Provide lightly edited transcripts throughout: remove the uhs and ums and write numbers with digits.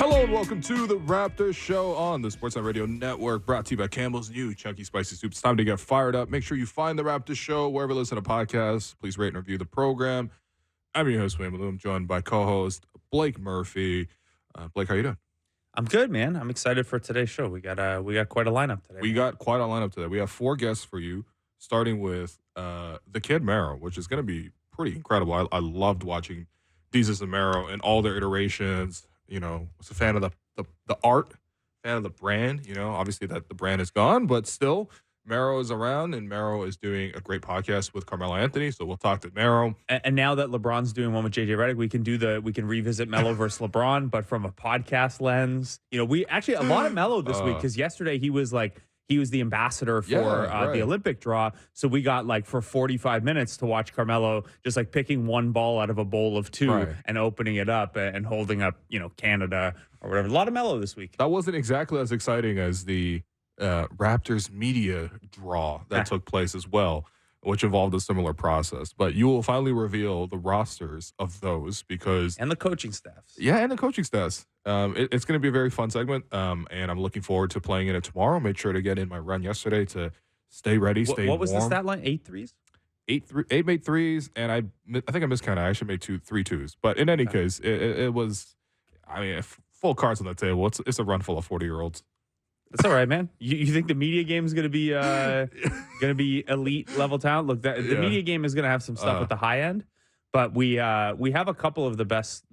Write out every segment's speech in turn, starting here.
Hello and welcome to the Raptors Show on the Sportsnet Radio Network, brought to you by Campbell's new Chunky Spicy Soup. It's time to get fired up. Make sure you find the Raptors Show wherever you listen to podcasts. Please rate and review the program. I'm your host, Wayne Melo. I'm joined by co-host Blake Murphy. Blake, how you doing? I'm good, man. I'm excited for today's show. We got quite a lineup today. We got quite a lineup today. We have 4 guests for you, starting with the Kid Mero, which is going to be pretty incredible. I loved watching Jesus and Mero in all their iterations. You know, was a fan of the art, fan of the brand. You know, obviously that the brand is gone, but still, Mero is around, and Mero is doing a great podcast with Carmelo Anthony. So we'll talk to Mero. And now that LeBron's doing one with JJ Redick, we can revisit Melo versus LeBron, but from a podcast lens. You know, we actually a lot of Melo this week because yesterday he was the ambassador for the Olympic draw. So we got for 45 minutes to watch Carmelo just picking one ball out of a bowl of 2 and opening it up and holding up, Canada or whatever. A lot of Melo this week. That wasn't exactly as exciting as the Raptors media draw that took place as well, which involved a similar process. But you will finally reveal the rosters of those and the coaching staffs. Yeah, and the coaching staffs. It's going to be a very fun segment, and I'm looking forward to playing in it tomorrow. Made sure to get in my run yesterday to stay ready, stay warm. What was the stat line? 8 threes? 8 made threes, and I think I miscounted. I actually made 3 twos. But in any case, it was, full cards on the table. It's a run full of 40-year-olds. That's all right, man. You think the media game is going to be elite level talent? Look, the media game is going to have some stuff at the high end, but we have a couple of the best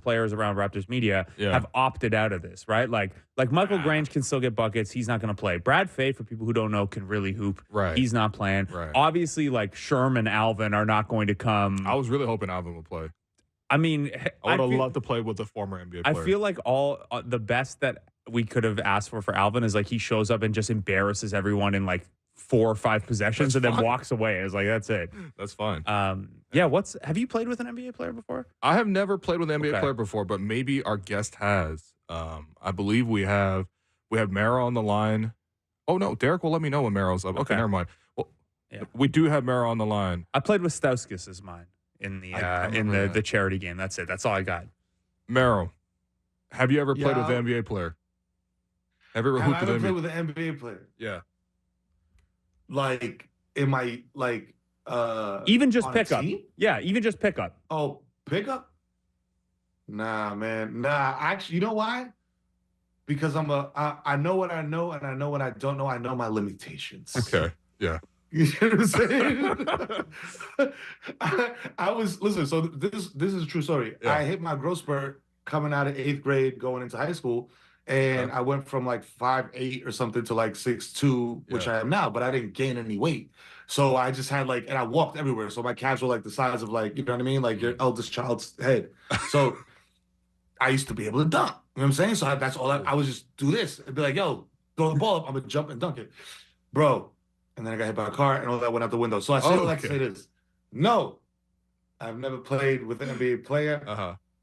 players around Raptors media have opted out of this, right? Like Michael Grange can still get buckets. He's not going to play. Brad Fay, for people who don't know, can really hoop. Right. He's not playing. Right. Obviously, Sherm and Alvin are not going to come. I was really hoping Alvin would play. I mean, I would have loved to play with a former NBA player. I feel like all the best that we could have asked for Alvin is he shows up and just embarrasses everyone in 4 or 5 possessions and then walks away. It's that's it. That's fine. Have you played with an NBA player before? I have never played with an NBA player before, but maybe our guest has. I believe we have Mero on the line. Oh no, Derek will let me know when Mero's up. Okay, never mind. Well, we do have Mero on the line. I played with Stauskas as mine in the charity game. That's it. That's all I got. Mero, have you ever played with an NBA player? Have you ever hooped played with an NBA player? Yeah. In my even just pickup. Yeah, even just pickup. Oh, pickup? Nah, man. Nah, actually, you know why? Because I know what I know and I know what I don't know. I know my limitations. Okay. Yeah. You know what I'm saying? Listen, so this is a true story. Yeah. I hit my growth spurt coming out of 8th grade, going into high school. And I went from 5'8" or something to 6'2", which I am now, but I didn't gain any weight. So I just had and I walked everywhere. So my calves were the size of you know what I mean? Your eldest child's head. So I used to be able to dunk. You know what I'm saying? So that's all I would just do this. I'd be yo, throw the ball up. I'm going to jump and dunk it. Bro. And then I got hit by a car and all that went out the window. So I say to say this. No, I've never played with an NBA player,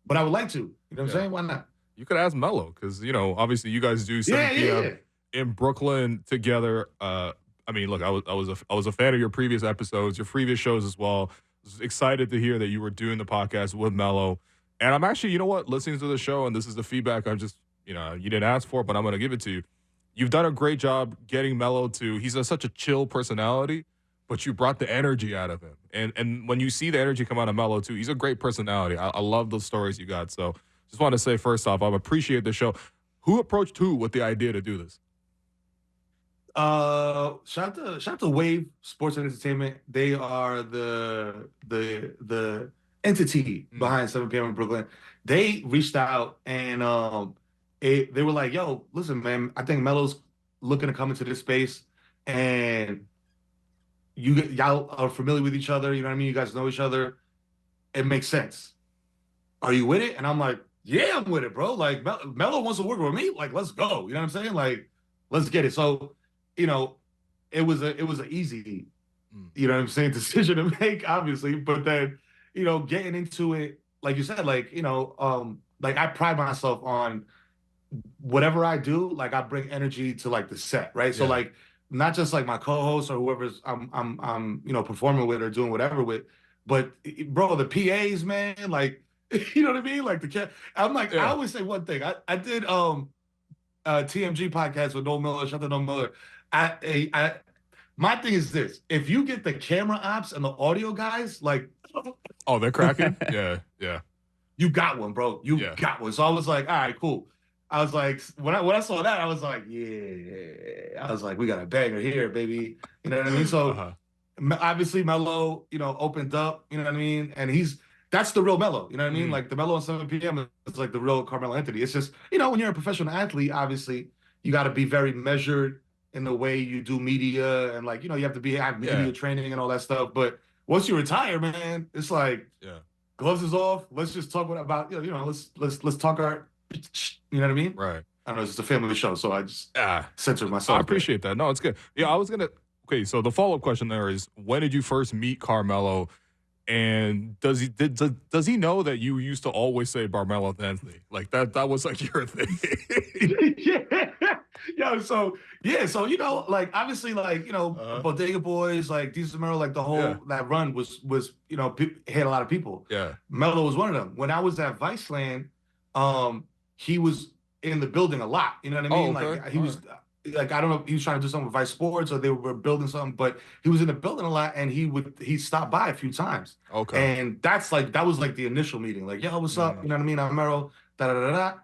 but I would like to. You know what I'm saying? Why not? You could ask Melo because, obviously you guys do 7 p.m. in Brooklyn together. Look, I was a fan of your previous episodes, your previous shows as well. I was excited to hear that you were doing the podcast with Melo. And I'm actually, listening to the show, and this is the feedback I'm just, you didn't ask for, but I'm going to give it to you. You've done a great job getting Melo he's such a chill personality, but you brought the energy out of him. And when you see the energy come out of Melo, too, he's a great personality. I love those stories you got. So just want to say, first off, I appreciate the show. Who approached who with the idea to do this? Shout out to Wave Sports and Entertainment. They are the entity behind 7 p.m. in Brooklyn. They reached out and they were yo, listen, man, I think Melo's looking to come into this space and y'all are familiar with each other. You know what I mean? You guys know each other. It makes sense. Are you with it? And I'm yeah, I'm with it, bro. Melo wants to work with me. Let's go. You know what I'm saying? Let's get it. So, it was an easy, you know what I'm saying, decision to make, obviously. But then, getting into it, like you said, I pride myself on whatever I do. I bring energy to the set, right? Yeah. So not just my co-host or whoever's I'm performing with or doing whatever with, but bro, the PAs, man, You know what I mean? Like I'm like, I always say one thing. I did TMG podcast with Noel Miller, shout out to Noel Miller. My thing is this: if you get the camera ops and the audio guys, like, oh, they're cracking. Yeah. You got one, bro. You got one. So I was like, all right, cool. I was like, when I saw that, I was like, yeah. I was like, we got a banger here, baby. You know what I mean? So obviously Melo, opened up. You know what I mean? And that's the real Melo. You know what I mean? Like the Melo on 7 p.m. is like the real Carmelo Anthony. It's just, when you're a professional athlete, obviously you got to be very measured in the way you do media, and like, you have to have media training and all that stuff. But once you retire, man, it's like, gloves is off. Let's just talk about, let's talk our, you know what I mean? Right. I don't know, it's just a family show, so I just censored myself. I appreciate that. No, it's good. Yeah, okay, so the follow-up question there is, when did you first meet Carmelo? And does he know that you used to always say Carmelo Anthony? Like that was like your thing. So like obviously, like, Bodega Boys, like Decent Mero, like the whole that run was hit a lot of people. Yeah. Melo was one of them. When I was at Viceland, he was in the building a lot. You know what I mean? Oh, okay. Like he was like, I don't know if he was trying to do something with Vice Sports or they were building something, but he was in the building a lot, and he stopped by a few times. Okay. And that was like the initial meeting. Like, yo, what's up? You know what I mean? I'm Mero, da-da-da-da.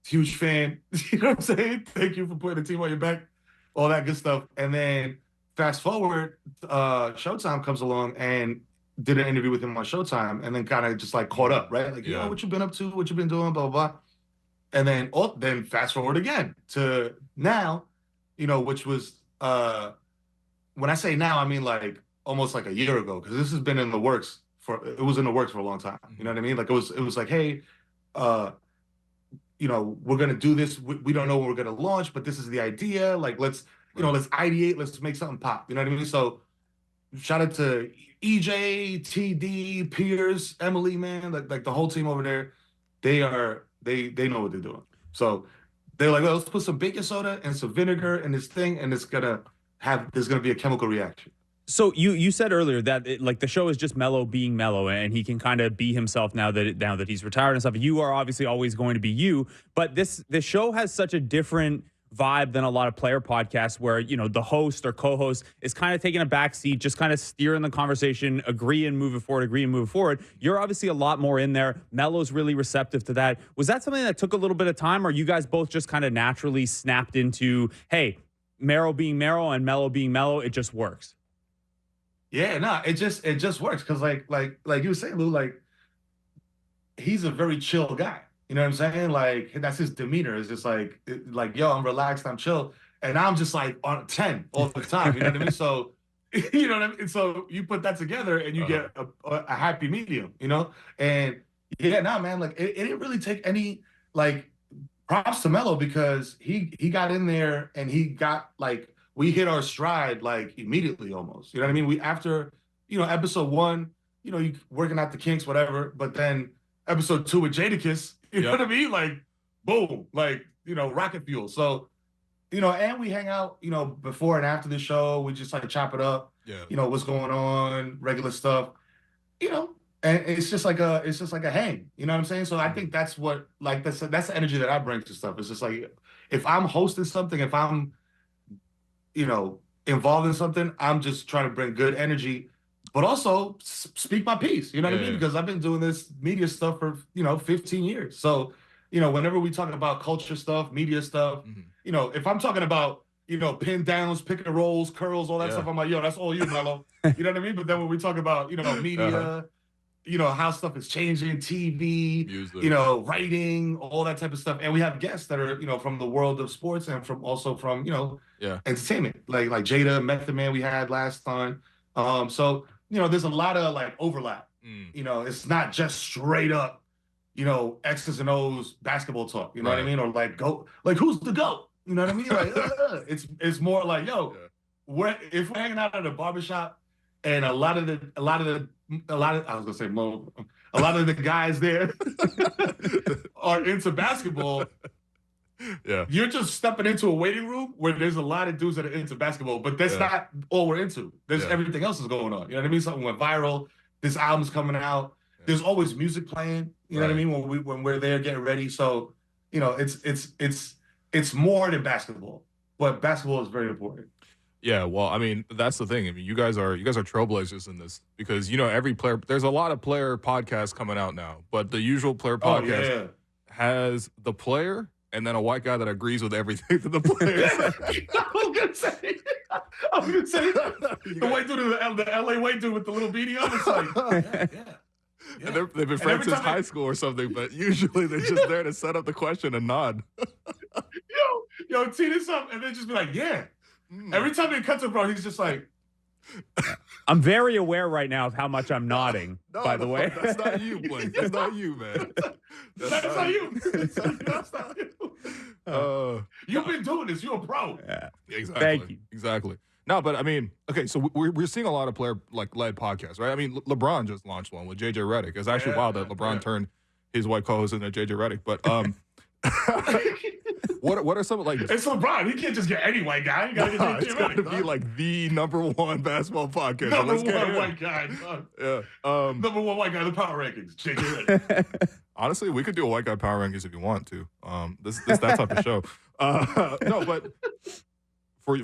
Huge fan. You know what I'm saying? Thank you for putting the team on your back. All that good stuff. And then fast forward, Showtime comes along and did an interview with him on Showtime, and then kind of just like caught up, right? Like, what you been up to? What you been doing? Blah, blah, blah. And then fast forward again to now, which was when I say now, I mean like almost like a year ago, because this has been in the works for a long time. You know what I mean? Like it was like, hey, we're gonna do this. We don't know when we're gonna launch, but this is the idea. Like let's ideate, let's make something pop. You know what I mean? So shout out to EJ, TD, Piers, Emily, man, like the whole team over there. They know what they're doing. So they're like, well, let's put some baking soda and some vinegar in this thing, and there's gonna be a chemical reaction. So you said earlier that the show is just Melo being Melo, and he can kind of be himself now that he's retired and stuff. You are obviously always going to be you, but this show has such a different vibe than a lot of player podcasts where, the host or co-host is kind of taking a back seat, just kind of steering the conversation, agree and move it forward. You're obviously a lot more in there. Melo's really receptive to that. Was that something that took a little bit of time, or you guys both just kind of naturally snapped into, hey, Mero being Mero and Melo being Melo, it just works? Yeah, no, it just works because like you were saying, Lou, like he's a very chill guy. You know what I'm saying? Like that's his demeanor. It's just like yo, I'm relaxed, I'm chill, and I'm just like on 10 all the time. You know what I mean? So you know what I mean. So you put that together and you get a happy medium. And man, like it didn't really take any like props to Melo because he got in there and he got like we hit our stride like immediately almost. You know what I mean? We after episode 1, you working out the kinks, whatever, but then episode 2 with Jadakiss. You know what I mean? Like, boom, like, rocket fuel. So, and we hang out, before and after the show. We just like chop it up. Yeah. What's going on, regular stuff, and it's just like a hang. You know what I'm saying? So I think that's what, like, that's the energy that I bring to stuff. It's just like, if I'm hosting something, if I'm, involved in something, I'm just trying to bring good energy, but also speak my piece. You know what I mean? Because I've been doing this media stuff for, 15 years. So, whenever we talk about culture stuff, media stuff, if I'm talking about, pin downs, pick and rolls, curls, all that stuff, I'm like, yo, that's all you, Melo. You know what I mean? But then when we talk about, media, how stuff is changing, TV, music, writing, all that type of stuff. And we have guests that are, from the world of sports and from entertainment, like Jada, Method Man we had last time. So, there's a lot of like overlap. It's not just straight up, X's and O's basketball talk. You know what I mean? Or like who's the GOAT? You know what I mean? Like it's more like, yo, if we're hanging out at a barbershop and a lot of the guys there are into basketball. Yeah, you're just stepping into a waiting room where there's a lot of dudes that are into basketball, but that's not all we're into. There's everything else is going on. You know what I mean? Something went viral. This album's coming out. There's always music playing. You know what I mean? When we're there getting ready. So, you know, it's more than basketball, but basketball is very important. Yeah, well, I mean, that's the thing. I mean, you guys are trailblazers in this because, you know, every player, there's a lot of player podcasts coming out now, but the usual player podcast has the player and then a white guy that agrees with everything that the player says. I was gonna say the white dude, the LA white dude with the little beanie on. It's like, yeah. And they've been friends since high school or something, but usually they're just there to set up the question and nod. Yo, tee this up, and then just be like, yeah. Every time they cut to bro, he's just like. I'm very aware right now of how much I'm nodding. By the way, that's not you, Blake. That's not you, man. That's not you. That's not you. You've been doing this. You're a pro. Yeah. Exactly. Thank you. Exactly. No, but I mean, okay, so we're seeing a lot of player led podcasts, right? I mean, LeBron just launched one with JJ Redick. It's actually wild that LeBron turned his white co-host into JJ Redick, but what are some like? It's LeBron. He can't just get any white guy. You gotta get it's got to be like the #1 basketball podcast. Number one white guy. Yeah. Number one white guy. The power rankings. JJ Redick. Honestly, we could do a white guy power rankings if you want to. This that type of show. No, but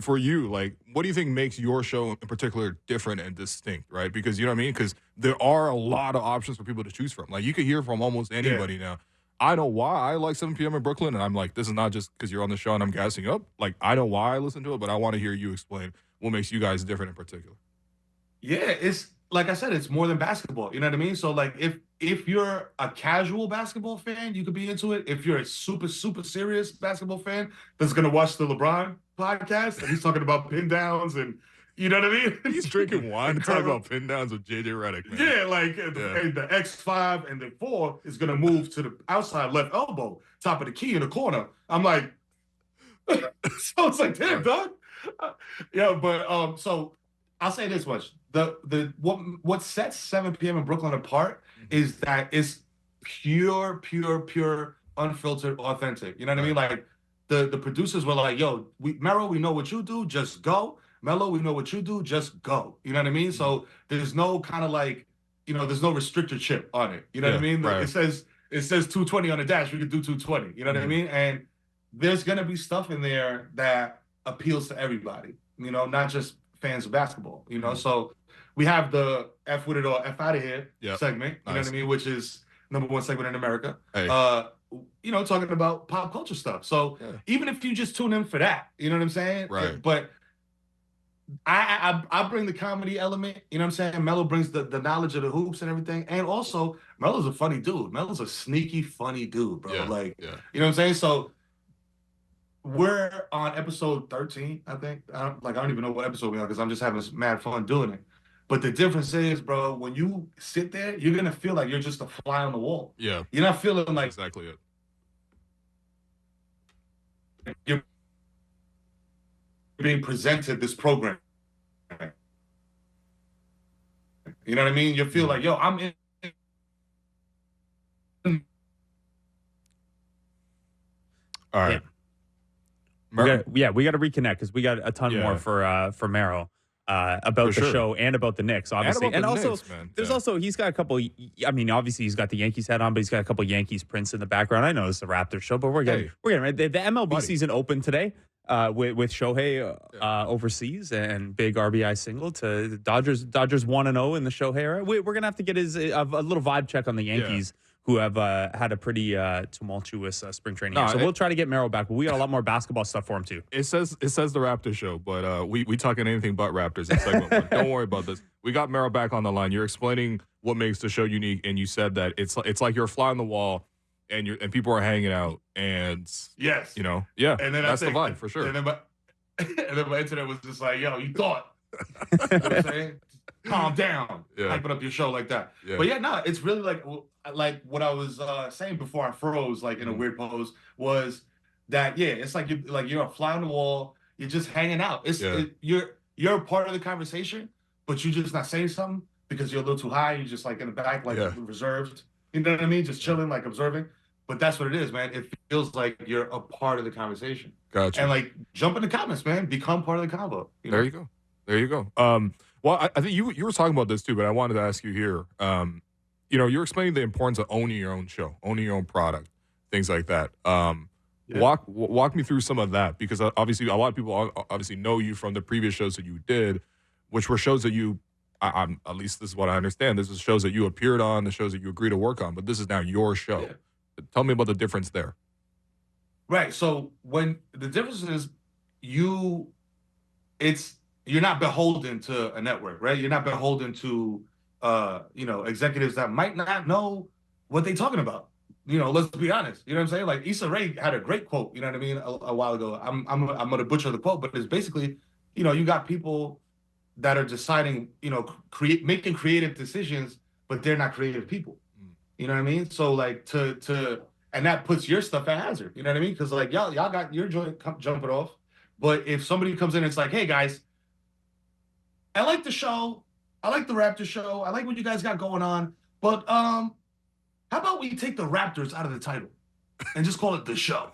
for you, like, what do you think makes your show in particular different and distinct, right? Because you know what I mean? Because there are a lot of options for people to choose from. Like, you could hear from almost anybody now. I know why I like 7 p.m. in Brooklyn, and I'm like, this is not just because you're on the show and I'm gassing up. Like, I know why I listen to it, but I want to hear you explain what makes you guys different in particular. Yeah, it's like I said, it's more than basketball. You know what I mean? So, like, if you're a casual basketball fan, you could be into it. If you're a super, super serious basketball fan that's going to watch the LeBron podcast, and he's talking about pin downs and, you know what I mean? He's drinking wine and talking about pin downs with JJ Redick, man. Yeah, like the X5 and the 4 is going to move to the outside left elbow, top of the key in the corner. I'm like, so it's like, damn, dog. But so I'll say this much. What sets 7 p.m. in Brooklyn apart is that it's pure, unfiltered, authentic. You know what I mean? Like the producers were like, yo, Mero, we know what you do, just go. Melo, we know what you do, just go. You know what I mean? So there's no kind of like, you know, there's no restrictor chip on it. You know what I mean? Right. It says 220 on the dash, we could do 220. You know what I mean? And there's gonna be stuff in there that appeals to everybody, you know, not just fans of basketball, you know. So we have the F with it or F out of here segment, you know what I mean, which is #1 segment in America. Hey. You know, talking about pop culture stuff. So even if you just tune in for that, you know what I'm saying? Right. But I bring the comedy element, you know what I'm saying? Melo brings the knowledge of the hoops and everything. And also, Melo's a funny dude. Melo's a sneaky, funny dude, bro. You know what I'm saying? So we're on episode 13, I think. I don't even know what episode we're on because I'm just having mad fun doing it. But the difference is, bro, when you sit there, you're going to feel like you're just a fly on the wall. Yeah. You're not feeling like... Exactly it. You're being presented this program. You know what I mean? You feel like, yo, I'm in. All right. We got to reconnect because we got a ton more for Mero about the show and about the Knicks, obviously. And also, Knicks, there's also, he's got a couple, I mean, obviously he's got the Yankees hat on, but he's got a couple Yankees prints in the background. I know it's a Raptors show, but we're getting right. The MLB season opened today with Shohei overseas and big RBI single to the Dodgers 1-0 in the Shohei era. We're going to have to get a little vibe check on the Yankees. Who have had a pretty tumultuous spring training year. So we'll try to get Mero back, but we got a lot more basketball stuff for him too. It says the Raptors show, but we talking anything but Raptors in segment 1. Don't worry about this. We got Mero back on the line. You're explaining what makes the show unique, and you said that it's like you're a fly on the wall, and people are hanging out, and you know, and then that's the vibe for sure. And then my internet was just like, yo, you thought, you know what I'm saying? Calm down, hyping up your show like that. But it's really like what I was saying before I froze, like in a weird pose, was that it's like you're a fly on the wall, you're just hanging out. You're a part of the conversation, but you're just not saying something because you're a little too high. You're just like in the back, like reserved. You know what I mean? Just chilling, like observing. But that's what it is, man. It feels like you're a part of the conversation. Gotcha. And like jump in the comments, man. Become part of the convo. There you go. There you go. Well, I think you were talking about this too, but I wanted to ask you here. you're explaining the importance of owning your own show, owning your own product, things like that. Yeah. Walk me through some of that, because obviously a lot of people obviously know you from the previous shows that you did, which were shows that I'm at least this is what I understand. This is shows that you appeared on, the shows that you agreed to work on, but this is now your show. Yeah. Tell me about the difference there. Right. So when the difference is you're not beholden to a network, right? You're not beholden to executives that might not know what they're talking about. Let's be honest. You know what I'm saying? Like Issa Rae had a great quote, you know what I mean, a while ago. I'm gonna butcher the quote, but it's basically, you got people that are deciding, making creative decisions, but they're not creative people. You know what I mean? So like and that puts your stuff at hazard. You know what I mean? Because like y'all got your joint jumping off, but if somebody comes in and it's like, hey guys, I like the show, I like the Raptors show, I like what you guys got going on, but how about we take the Raptors out of the title and just call it the show?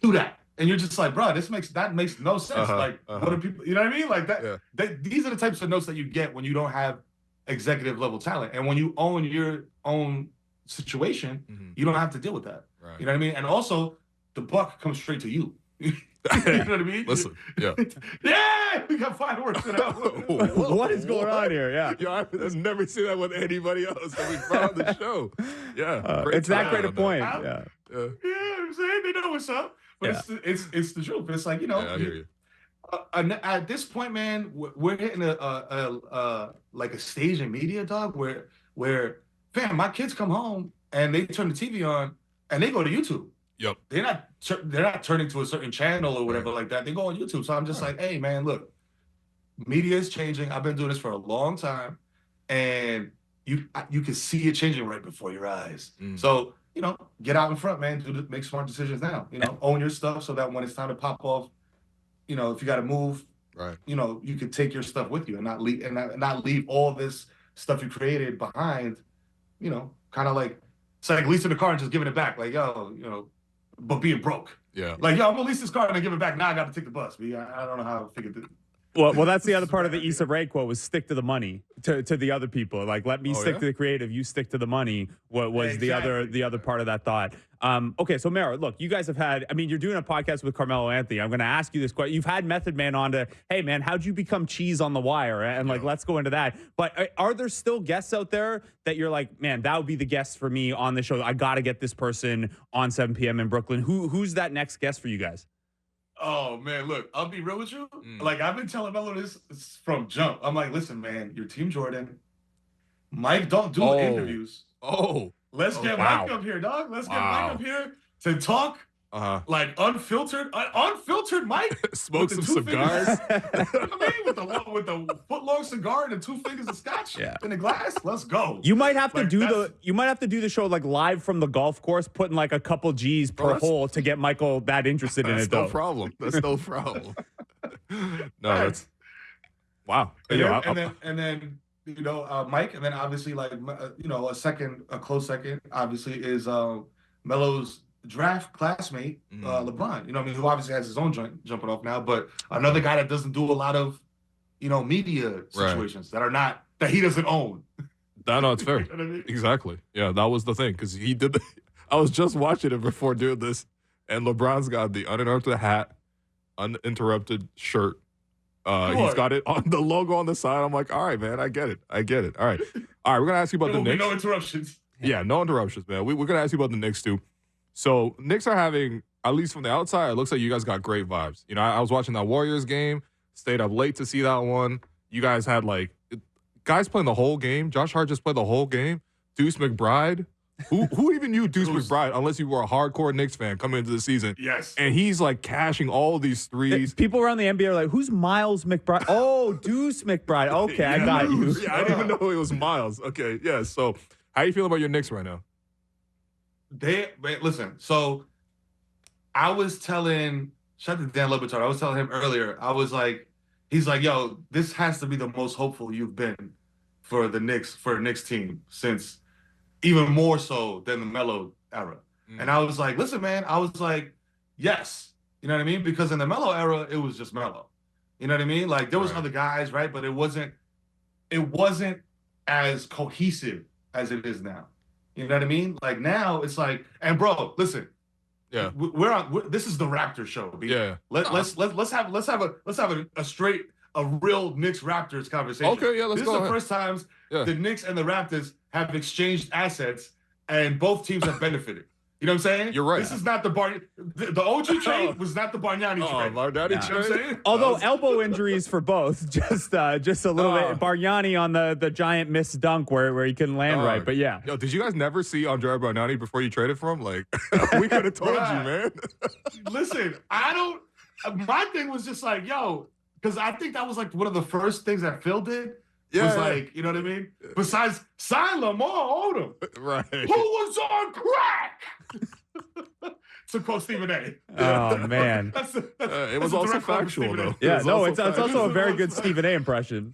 Do that. And you're just like, bro, that makes no sense. What are people, you know what I mean? Like that, these are the types of notes that you get when you don't have executive level talent. And when you own your own situation, you don't have to deal with that. Right. You know what I mean? And also the buck comes straight to you. You know what I mean? Listen, yeah. Yeah, we got fireworks. What is going on here? Yeah. Yo, I've never seen that with anybody else that we brought on the show. Yeah. It's that great a point. Yeah. I'm saying they know what's up. But it's the truth. It's like, I hear you. At this point, man, we're hitting a stage in media, dog, where fam, my kids come home and they turn the TV on and they go to YouTube. Yep. They're not turning to a certain channel or whatever like that. They go on YouTube. So I'm just like, hey man, look, media is changing. I've been doing this for a long time, and you can see it changing right before your eyes. So get out in front, man. Make smart decisions now. Own your stuff so that when it's time to pop off, if you got to move, right? You can take your stuff with you and not leave all this stuff you created behind. Kind of like it's like leasing the car and just giving it back. Like but being broke. Yeah. Like I'm gonna lease this car and I give it back. Now I got to take the bus. But I don't know how I figured it. Well, that's the other part of the Issa Rae quote was stick to the money to the other people. Like, let me stick to the creative, you stick to the money. What was the other part of that thought? Okay, so Mero, look, you guys have had, you're doing a podcast with Carmelo Anthony. I'm going to ask you this question. You've had Method Man on to, hey man, how'd you become cheese on the wire? And let's go into that. But are there still guests out there that you're like, man, that would be the guest for me on the show? I got to get this person on 7 p.m. in Brooklyn. Who's that next guest for you guys? Oh man, look, I'll be real with you. Like I've been telling Melo this from jump. I'm like, listen, man, you're Team Jordan. Mike, don't do interviews. Let's get Mike up here, dog. Let's get Mike up here to talk. Like unfiltered Mike. Smoke some cigars. With the foot-long cigar and the 2 fingers of scotch in the glass. Let's go. You might have to do the show like live from the golf course, putting like a couple G's per hole to get Michael that interested in it. That's no problem. That's no problem. That's wow. And then Mike, and then obviously like a close second obviously is Melo's draft classmate, LeBron, who obviously has his own joint jumping off now, but another guy that doesn't do a lot of, media situations that he doesn't own. No, it's fair. You know what I mean? Exactly. Yeah, that was the thing, because he did. I was just watching it before doing this, and LeBron's got the uninterrupted hat, uninterrupted shirt. He's got it on the logo on the side. I'm like, all right, man, I get it. All right, we're gonna ask you about the Knicks. No interruptions. Yeah, no interruptions, man. We're gonna ask you about the Knicks too. So Knicks are having, at least from the outside, it looks like you guys got great vibes. I was watching that Warriors game, stayed up late to see that one. You guys had guys playing the whole game. Josh Hart just played the whole game. Deuce McBride. Who even knew Deuce McBride unless you were a hardcore Knicks fan coming into the season? Yes. And he's cashing all these threes. People around the NBA are like, who's Miles McBride? Oh, Deuce McBride. Okay, I got you. Yeah, I didn't even know it was Miles. Okay, yeah. So how you feeling about your Knicks right now? Listen, so I was telling, shout out to Dan Lebatard, I was telling him earlier, I was like, he's like, yo, this has to be the most hopeful you've been for the Knicks team since, even more so than the Melo era. And I was like, listen, man, I was like, yes. You know what I mean? Because in the Melo era, it was just Melo. You know what I mean? Like there was other guys, right? But it wasn't as cohesive as it is now. You know what I mean? Like now it's like, and bro, listen. Yeah, this is the Raptors show. B. Yeah, let's have a real Knicks Raptors conversation. Okay, yeah, let's go. This is the first times the Knicks and the Raptors have exchanged assets, and both teams have benefited. You know what I'm saying? You're right. This is not the OG trade was not the Bargnani trade. Bargnani trade. You know what I'm saying? Although elbow injuries for both, just a little bit. Bargnani on the giant missed dunk where he couldn't land right. But yeah. Yo, did you guys never see Andrea Bargnani before you traded for him? Like, we could have told you, man. Listen, my thing was just like, yo, because I think that was like one of the first things that Phil did. Was like, you know what I mean? Besides, sign Lamar Odom. Right. Who was on crack? To quote Stephen A. Oh, man. It was also factual, though. Yeah, no, it's also a very good Stephen A impression.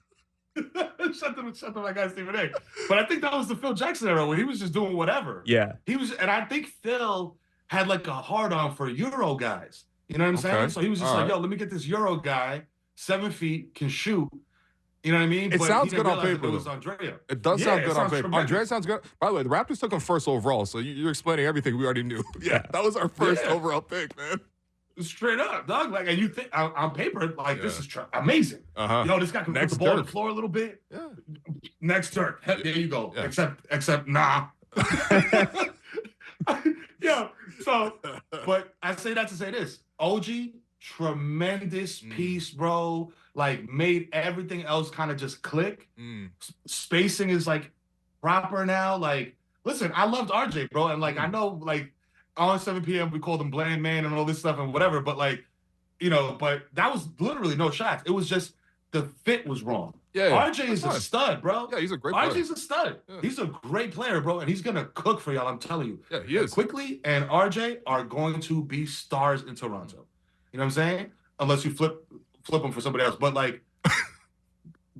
Shut the my guy Stephen A. But I think that was the Phil Jackson era where he was just doing whatever. Yeah. And I think Phil had like a hard-on for Euro guys. You know what I'm saying? So he was just like, yo, let me get this Euro guy, 7 feet, can shoot. You know what I mean? It sounds good on paper. It was Andrea. It does sound good on paper. Tremendous. Andrea sounds good. By the way, the Raptors took him first overall, so you're explaining everything we already knew. Yeah, that was our first overall pick, man. Straight up, dog. Like, and you think on paper, like this is amazing. Yo, this guy can put the ball on the floor a little bit. Yeah. Next Dirk. There you go. Yeah. Except nah. Yeah. So, but I say that to say this. OG, tremendous piece, bro. Like, made everything else kind of just click. Spacing is like proper now. Like, listen, I loved RJ, bro. And like, I know, like, on 7 p.m. we called him Bland Man and all this stuff and whatever. But like, you know, but that was literally no shots. It was just the fit was wrong. Yeah. RJ is a stud, bro. Yeah, he's a great player. RJ's a stud. Yeah. He's a great player, bro. And he's going to cook for y'all, I'm telling you. Yeah, he is. Quickly and RJ are going to be stars in Toronto. You know what I'm saying? Unless you flip them for somebody else. But like,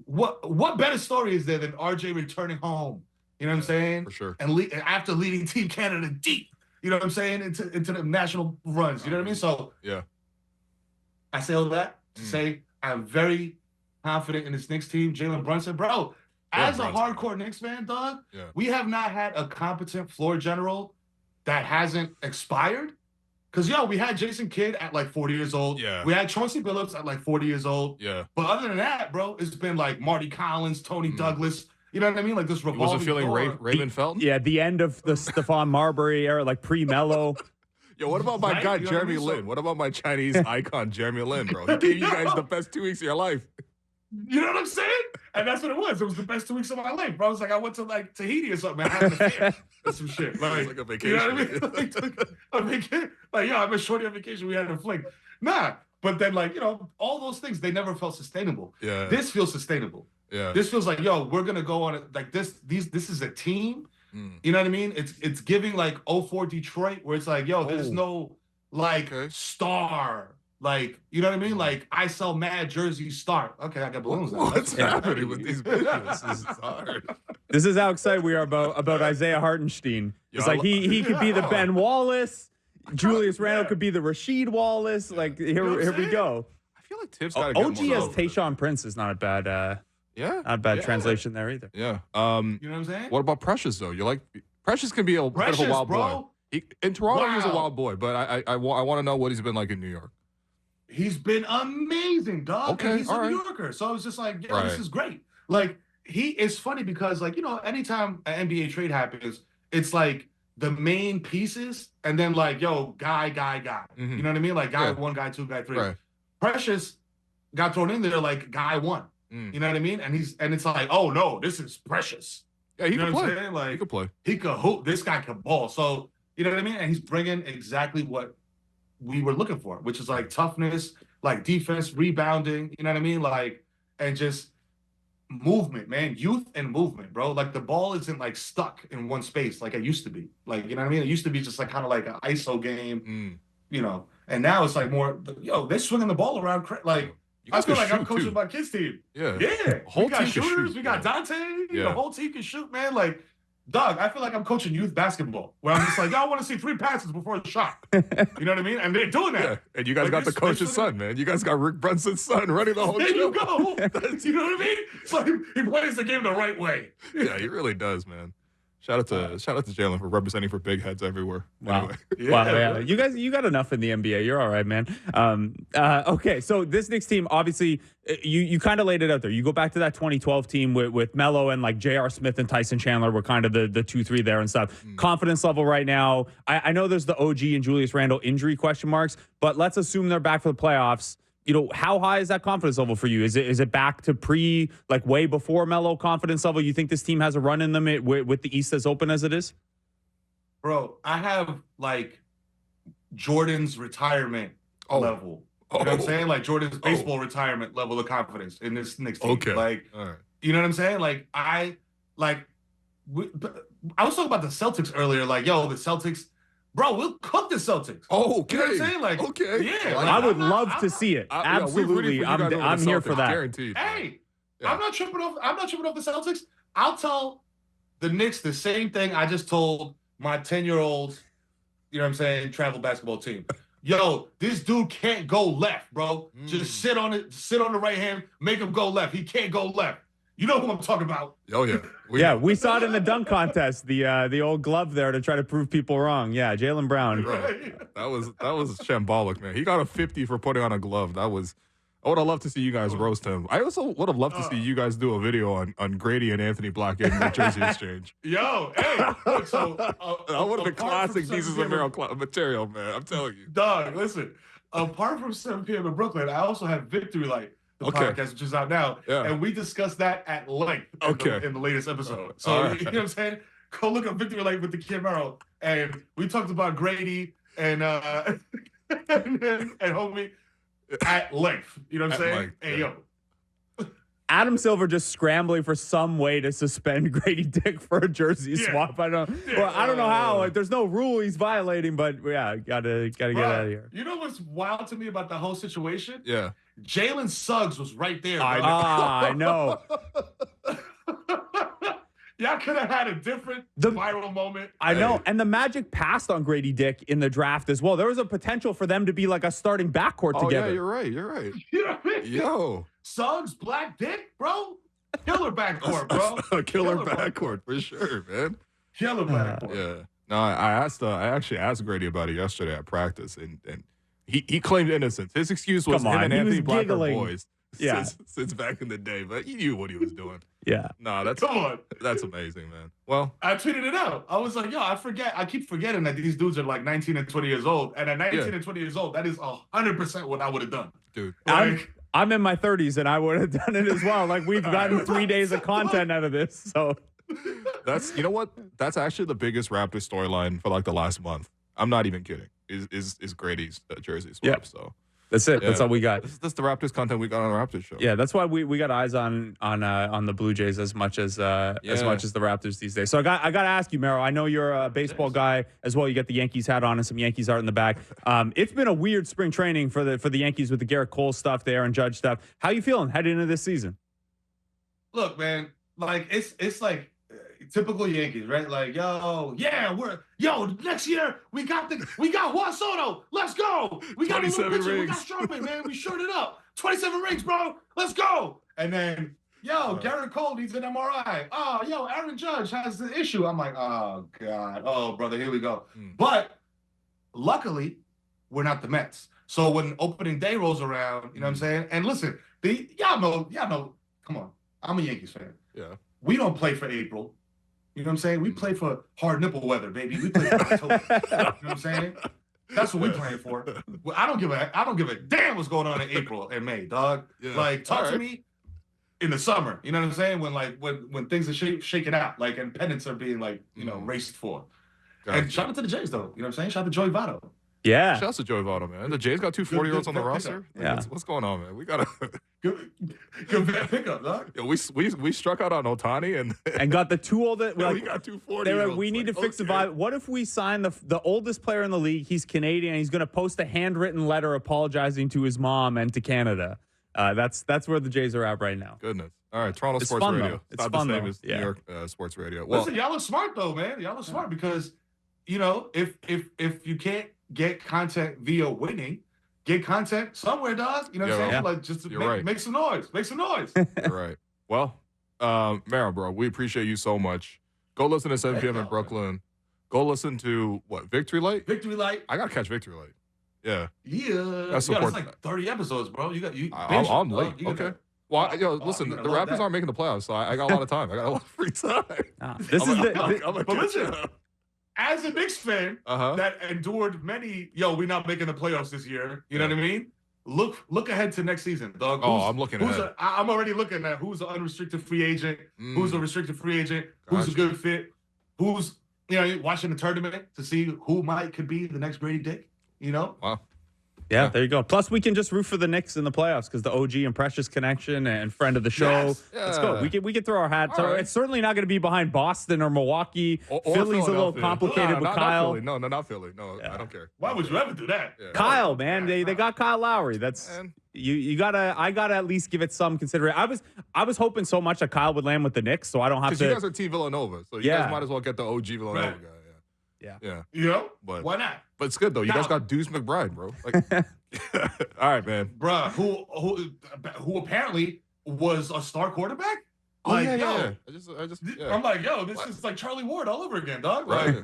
what better story is there than RJ returning home? You know what I'm saying? For sure. And after leading Team Canada deep, you know what I'm saying, into the national runs. You know what I mean? So yeah, I say all that to say I'm very confident in this Knicks team. Jalen Brunson, bro. As a hardcore Knicks fan, dog, we have not had a competent floor general that hasn't expired. Because, yo, we had Jason Kidd at like 40 years old. Yeah. We had Chauncey Billups at like 40 years old. Yeah. But other than that, bro, it's been like Marty Collins, Tony Douglas. You know what I mean? Like this revolving Was it feeling Raymond Felton? Yeah, the end of the Stephon Marbury era, like pre-Melo. Yo, what about my guy, Jeremy Lin? What about my Chinese icon, Jeremy Lin, bro? He gave you guys the best 2 weeks of your life. You know what I'm saying? And that's what it was. It was the best 2 weeks of my life, bro. I was like, I went to like Tahiti or something, man. Having a fair or some shit. Like a vacation. You know what I mean? a vacation. Like, yo, I've been shorty on vacation. We had a fling. Nah. But then, like, you know, all those things, they never felt sustainable. Yeah. This feels sustainable. Yeah. This feels like, yo, we're gonna go on it like this. This is a team. You know what I mean? It's giving like 04 Detroit, where it's like, yo, there's no like star. Like, you know what I mean? Like, I sell mad jerseys star. Okay, I got balloons now. What's happening with these visuals? This is hard. This is how excited we are about Isaiah Hartenstein. It's like he could be the Ben Wallace. Julius Randle could be the Rasheed Wallace. Like, here we go. I feel like Tibbs got to OG as Tayshaun Prince is not a bad not a bad translation there either. Yeah. You know what I'm saying? What about Precious though? You like Precious can be a bit of a wild boy. In Toronto, he's a wild boy, but I want to know what he's been like in New York. He's been amazing, dog. Okay, and he's a New Yorker, so I was just like, yeah, this is great. Like, it's funny because, like, you know, anytime an NBA trade happens, it's like the main pieces, and then like, yo, guy. You know what I mean? Like, guy 1, guy 2, guy 3. Right. Precious got thrown in there like guy 1. You know what I mean? And it's like, oh no, this is Precious. Yeah, he can play. Like, he could play. He could hoop. This guy can ball. So you know what I mean? And he's bringing exactly what we were looking for, which is like toughness, like defense, rebounding. You know what I mean? Like, and just movement, man. Youth and movement, bro. Like the ball isn't like stuck in one space like it used to be. Like, you know what I mean? It used to be just like kind of like an ISO game, you know. And now it's like more, yo, they're swinging the ball around. Like, I feel like I'm coaching my kids' team. Yeah. We got shooters. We got Dante. The whole team can shoot, man. Like, dog, I feel like I'm coaching youth basketball, where I'm just like, y'all want to see 3 passes before the shot. You know what I mean? And they're doing that. Yeah. And you guys got the coach's son, man. You guys got Rick Brunson's son running the whole show. There you go. You know what I mean? It's like he plays the game the right way. Yeah, he really does, man. Shout out to Jalen for representing for big heads everywhere. Wow. Anyway. Yeah. You got enough in the NBA. You're all right, man. Okay, so this Knicks team, obviously, you kind of laid it out there. You go back to that 2012 team with Melo and like J.R. Smith and Tyson Chandler were kind of the 2-3 there and stuff. Confidence level right now. I know there's the OG and Julius Randle injury question marks, but let's assume they're back for the playoffs. How high is that confidence level for you? Is it back to way before Melo confidence level? You think this team has a run in them with the East as open as it is? Bro, I have like Jordan's retirement level. You know what I'm saying? Like Jordan's baseball retirement level of confidence in this Knicks team. Okay. Like, you know what I'm saying? Like I was talking about the Celtics earlier. Like, yo, the Celtics. Bro, we'll cook the Celtics. Oh, okay. You know what I'm saying? Like, okay. Yeah. Like, I would love to see it. Absolutely. I'm here for that. Guaranteed. Hey, I'm not tripping off the Celtics. I'll tell the Knicks the same thing I just told my 10-year-old, you know what I'm saying, travel basketball team. Yo, this dude can't go left, bro. Just sit on the right hand, make him go left. He can't go left. You know who I'm talking about. Oh, yeah. We saw it in the dunk contest, the old glove there to try to prove people wrong. Yeah, Jaylen Brown. Right. That was shambolic, man. He got a 50 for putting on a glove. I would have loved to see you guys roast him. I also would have loved to see you guys do a video on Grady and Anthony Black in the jersey exchange. Yo, hey. So, that would have been classic Pieces of Mero material, man. I'm telling you. Dog, listen. Apart from 7 p.m. in Brooklyn, I also have Victory Light. The podcast, which is out now, and we discussed that at length in the latest episode. So you know what I'm saying? Go look up Victory Lane with the Kid Mero, and we talked about Grady and homie at length. You know what I'm saying? Hey yo, Adam Silver just scrambling for some way to suspend Grady Dick for a jersey swap. I don't know how. Like, there's no rule he's violating, but gotta get out of here. You know what's wild to me about the whole situation? Yeah. Jalen Suggs was right there. I know. Y'all could have had a different viral moment. I know. And the Magic passed on Grady Dick in the draft as well. There was a potential for them to be like a starting backcourt together. Yeah, you're right. You know what I mean? Yo. Suggs, Black Dick, bro. Killer backcourt, bro. Killer backcourt for sure, man. Killer backcourt. Yeah. No, I actually asked Grady about it yesterday at practice, and he claimed innocence. His excuse was him and Anthony Black are boys since back in the day, but he knew what he was doing. Yeah. No, that's amazing, man. Well, I tweeted it out. I was like, yo, I keep forgetting that these dudes are like 19 and 20 years old. And at 19 and 20 years old, that is 100% what I would have done. Dude. I'm in my 30s and I would have done it as well. Like, we've gotten 3 days of content out of this. So you know what? That's actually the biggest Raptors storyline for like the last month. I'm not even kidding. Is Grady's jersey swap. Yeah. So that's it. Yeah. That's all we got. That's the Raptors content we got on the Raptors show. Yeah, that's why we got eyes on the Blue Jays as much as the Raptors these days. So I got to ask you, Mero. I know you're a baseball guy as well. You got the Yankees hat on and some Yankees art in the back. It's been a weird spring training for the Yankees with the Garrett Cole stuff, the Aaron Judge stuff. How you feeling heading into this season? Look, man, like it's like typical Yankees, right? Like, next year we got Juan Soto. Let's go. We got a little pitcher. We got Stroman, man. We showed it up. 27 rings, bro. Let's go. And then, Garrett Cole needs an MRI. Oh, Aaron Judge has the issue. I'm like, oh God. Oh, brother, here we go. But luckily, we're not the Mets. So when opening day rolls around, you know what I'm saying? And listen, y'all know, come on. I'm a Yankees fan. Yeah. We don't play for April. You know what I'm saying? We play for hard nipple weather, baby. We play for October. You know what I'm saying? That's what we playing for. Well, I don't give a damn what's going on in April and May, dog. Yeah. Like, talk to me in the summer. You know what I'm saying? When things are shaking out, like, and pennants are being raced for. Gotcha. And shout out to the Jays, though. You know what I'm saying? Shout out to Joey Votto. Yeah. Shout out to Joey Votto, man. The Jays got 2 40-year-olds on the roster. Yeah. What's going on, man? We got to good pickup, dog. Yeah, we struck out on Ohtani and got the 2 older. We got 2 40-year-olds. We need to fix the vibe. What if we sign the oldest player in the league? He's Canadian. He's going to post a handwritten letter apologizing to his mom and to Canada. That's where the Jays are at right now. Goodness. All right, Toronto it's Sports fun, Radio. Though. It's not fun, the same though. as New York Sports Radio. Well, listen, y'all are smart though, man. Y'all are smart because if you can't get content via winning, get content somewhere, dog. You know what I'm saying? Yeah. Like, just to make some noise. Make some noise. You're right. Well, Mero, bro, we appreciate you so much. Go listen to 7 p.m. in Brooklyn. Go listen to what? Victory Light? Victory Light. I gotta catch Victory Light. Yeah. Yeah. That's like 30 episodes, bro. I'm late. Okay. Well, listen, the Raptors aren't making the playoffs, so I got a lot of time. I got a lot of free time. But listen, as a Knicks fan that endured many, we're not making the playoffs this year. You know what I mean? Look ahead to next season, dog. I'm looking ahead. I'm already looking at who's an unrestricted free agent, who's a restricted free agent, who's a good fit, who's watching the tournament to see who could be the next Grady Dick. Wow. Yeah, there you go. Plus, we can just root for the Knicks in the playoffs because the OG and Precious connection and friend of the show. Yes. Let's go. We can throw our hat. So it's certainly not going to be behind Boston or Milwaukee. Or Philly's a little complicated with Kyle. Not Philly. No, I don't care. Why would you ever do that? Yeah. Kyle, man, they got Kyle Lowry. That's I gotta at least give it some consideration. I was hoping so much that Kyle would land with the Knicks, so I don't have to. Because you guys are Team Villanova, so you guys might as well get the OG Villanova guy. Yeah. But why not? But it's good though. You guys got Deuce McBride, bro. Like, all right, man. Bruh, who apparently was a star quarterback? I just I'm like, this is like Charlie Ward all over again, dog. Right.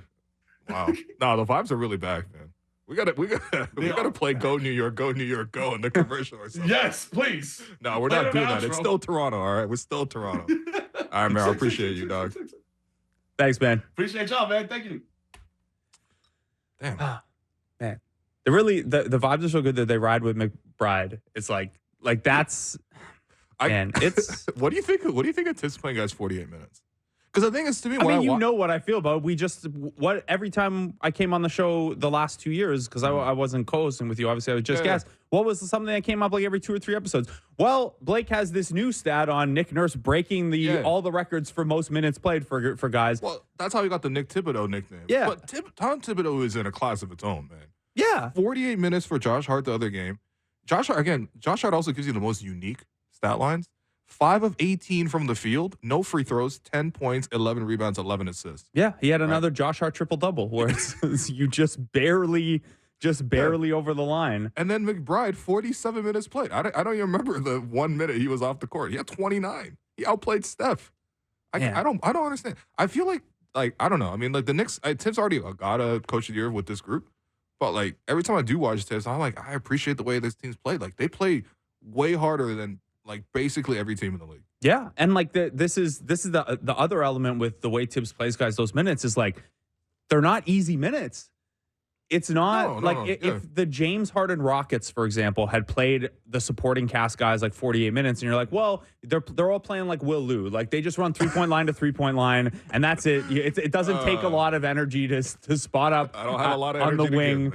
Wow. No, the vibes are really back, man. We gotta play Go New York, Go New York, Go in the commercial or something. Yes, please. No, we're not doing that. It's still Toronto, all right? We're still Toronto. All right, man. I appreciate you, dog. Thanks, man. Appreciate y'all, man. Thank you. Damn. Man. They really the vibes are so good that they ride with McBride. It's like that's it's what do you think of Tibbs playing guys 48 minutes? Because the thing is, to me, you know what I feel about. Every time I came on the show the last 2 years, because I wasn't co-hosting with you, obviously I was just guest. What was something that came up like every 2 or 3 episodes? Well, Blake has this new stat on Nick Nurse breaking all the records for most minutes played for guys. Well, that's how he got the Nick Thibodeau nickname. Yeah, but Tom Thibodeau is in a class of its own, man. Yeah, 48 minutes for Josh Hart the other game. Josh Hart also gives you the most unique stat lines. 5 of 18 from the field, no free throws, 10 points, 11 rebounds, 11 assists. Yeah, he had another Josh Hart triple-double where it's you just barely over the line. And then McBride, 47 minutes played. I don't even remember the 1 minute he was off the court. He had 29. He outplayed Steph. I don't understand. I feel like I don't know. I mean, like the Knicks, Tibbs already got a coach of the year with this group. But like every time I do watch Tibbs, I'm like, I appreciate the way this team's played. Like they play way harder than like basically every team in the league. Yeah, and like this is the other element with the way Tibbs plays guys those minutes is like they're not easy minutes. It's not if the James Harden Rockets, for example, had played the supporting cast guys like 48 minutes, and you're like, well, they're all playing like Will Lou, like they just run 3-point line to 3-point line, and that's it. It doesn't take a lot of energy to spot up. I don't have a lot of on energy the wing.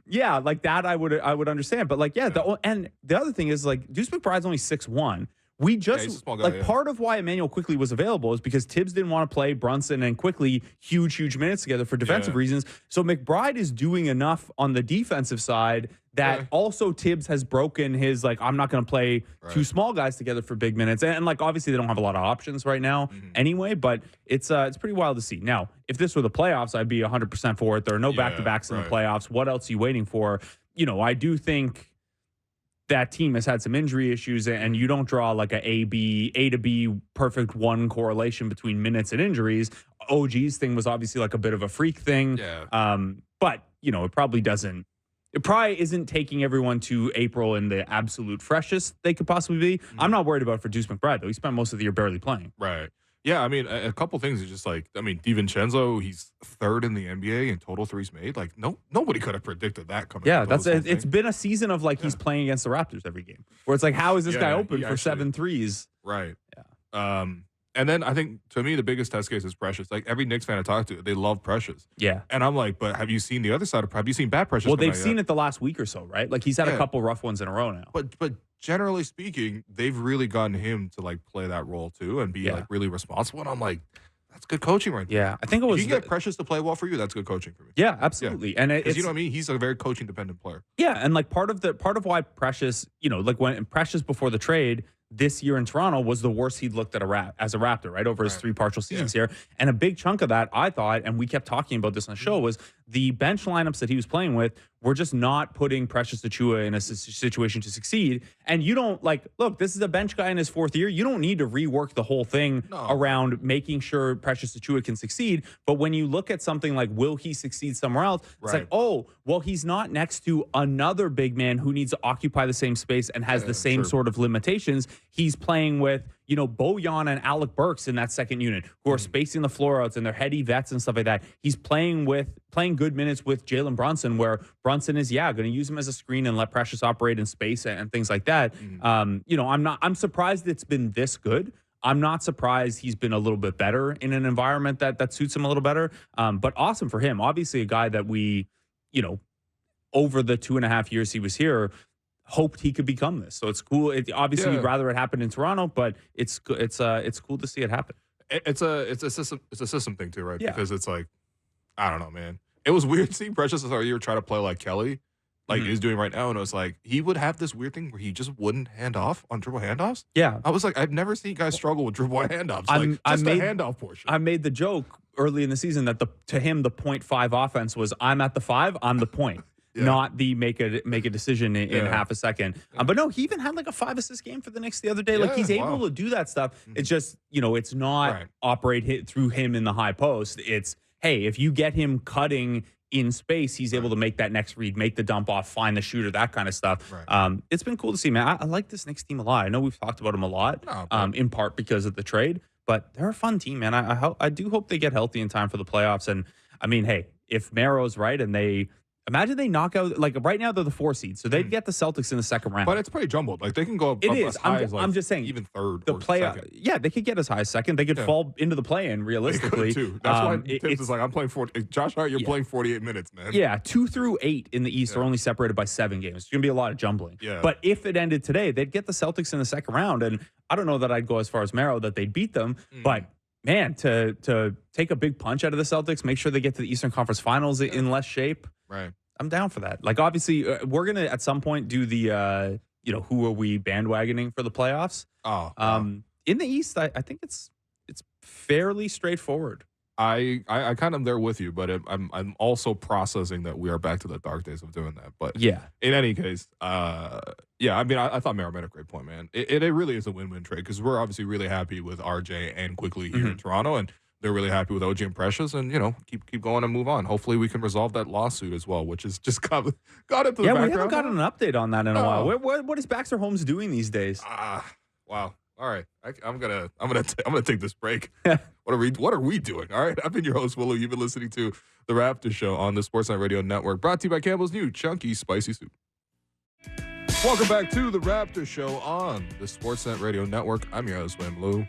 Give, Like that, I would understand, but like and the other thing is like Deuce McBride's only 6'1". We just part of why Emmanuel Quickley was available is because Tibbs didn't want to play Brunson and Quickley huge minutes together for defensive reasons. So McBride is doing enough on the defensive side that also Tibbs has broken his I'm not going to play two small guys together for big minutes. And like obviously they don't have a lot of options right now anyway, but it's pretty wild to see. Now, if this were the playoffs, I'd be 100% for it. There are no back-to-backs in the playoffs. What else are you waiting for? I do think that team has had some injury issues, and you don't draw like A to B perfect one correlation between minutes and injuries. OG's thing was obviously like a bit of a freak thing. Yeah. But it probably isn't taking everyone to April in the absolute freshest they could possibly be. I'm not worried about it for Deuce McBride though. He spent most of the year barely playing. Right. Yeah, I mean, a couple things is just DiVincenzo, he's third in the NBA in total threes made. Like, nobody could have predicted that coming. Yeah, it's been a season of he's playing against the Raptors every game, where it's like, how is this guy open for 7 threes? Right. Yeah. And then I think to me the biggest test case is Precious. Like every Knicks fan I talk to, they love Precious. Yeah. And I'm like, but have you seen the other side of? Have you seen bad Precious? Well, they've seen it the last week or so, right? Like he's had a couple rough ones in a row now. But generally speaking, they've really gotten him to play that role too and be really responsible. And I'm like, that's good coaching right there. Yeah, I think it was. If you get Precious to play well for you, that's good coaching for me. Yeah, absolutely. Yeah. And you know what I mean? He's a very coaching dependent player. Yeah, and like part of why Precious, when Precious before the trade this year in Toronto was the worst he'd looked at as a Raptor, right, over his 3 partial seasons here. And a big chunk of that, I thought, and we kept talking about this on the show, was the bench lineups that he was playing with we're just not putting Precious Achiuwa in a situation to succeed. And you don't look, this is a bench guy in his 4th year. You don't need to rework the whole thing around making sure Precious Achiuwa can succeed. But when you look at something like, will he succeed somewhere else? It's like, oh, well, he's not next to another big man who needs to occupy the same space and has the same sort of limitations. He's playing with, Bojan and Alec Burks in that second unit who are spacing the floor outs and they're heady vets and stuff like that. He's playing good minutes with Jalen Brunson, where Brunson is, going to use him as a screen and let Precious operate in space and things like that. I'm surprised it's been this good. I'm not surprised he's been a little bit better in an environment that suits him a little better. But awesome for him. Obviously a guy that we, over the 2.5 years he was here, hoped he could become this. So it's cool. Obviously you'd rather it happen in Toronto, but it's cool to see it happen. It's a system thing too, right? Yeah. Because it's like, I don't know, man. It was weird seeing Precious this year try to play like Kelly, he's doing right now, and it was like he would have this weird thing where he just wouldn't hand off on dribble handoffs. Yeah, I was like, I've never seen guys struggle with dribble handoffs. The handoff portion. I made the joke early in the season that to him the 0.5 offense was I'm at the 5, I'm the point. Not the make a decision in half a second. But no, he even had like a 5-assist game for the Knicks the other day. Like he's able to do that stuff. It's just, it's not operate through him in the high post. It's, hey, if you get him cutting in space, he's able to make that next read, make the dump off, find the shooter, that kind of stuff. It's been cool to see, man. I like this Knicks team a lot. I know we've talked about them a lot, in part because of the trade, but they're a fun team, man. I do hope they get healthy in time for the playoffs. And I mean, hey, if Mero's right and imagine they knock out, right now they're the 4 seed, so they'd get the Celtics in the second round. But it's pretty jumbled. Like they can go up as high as I'm just saying, even third the or second. Yeah, they could get as high as second. They could fall into the play-in realistically. They could too. That's why Tibbs is like, I'm playing Josh Hart, you're playing 48 minutes, man. Yeah, 2 through 8 in the East are only separated by 7 games. It's going to be a lot of jumbling. Yeah. But if it ended today, they'd get the Celtics in the second round, and I don't know that I'd go as far as Mero that they'd beat them, but man, to take a big punch out of the Celtics, make sure they get to the Eastern Conference Finals in less shape. Right. I'm down for that. Like, obviously, we're going to, at some point, do the, who are we bandwagoning for the playoffs? In the East, I think it's fairly straightforward. I kind of there with you, but I'm also processing that we are back to the dark days of doing that. But in any case, I mean, I thought Mero made a great point, man. It really is a win-win trade because we're obviously really happy with RJ and Quickly here in Toronto, and they're really happy with OG and Precious, and keep going and move on. Hopefully, we can resolve that lawsuit as well, which is just got into the background. Yeah, we haven't gotten an update on that in a while. What is Baxter Holmes doing these days? Wow. All right, I'm gonna take this break. What are we doing? All right, I've been your host Willow. You've been listening to the Raptors Show on the Sportsnet Radio Network, brought to you by Campbell's new Chunky Spicy Soup. Welcome back to the Raptors Show on the Sportsnet Radio Network. I'm your host, Wim Lou,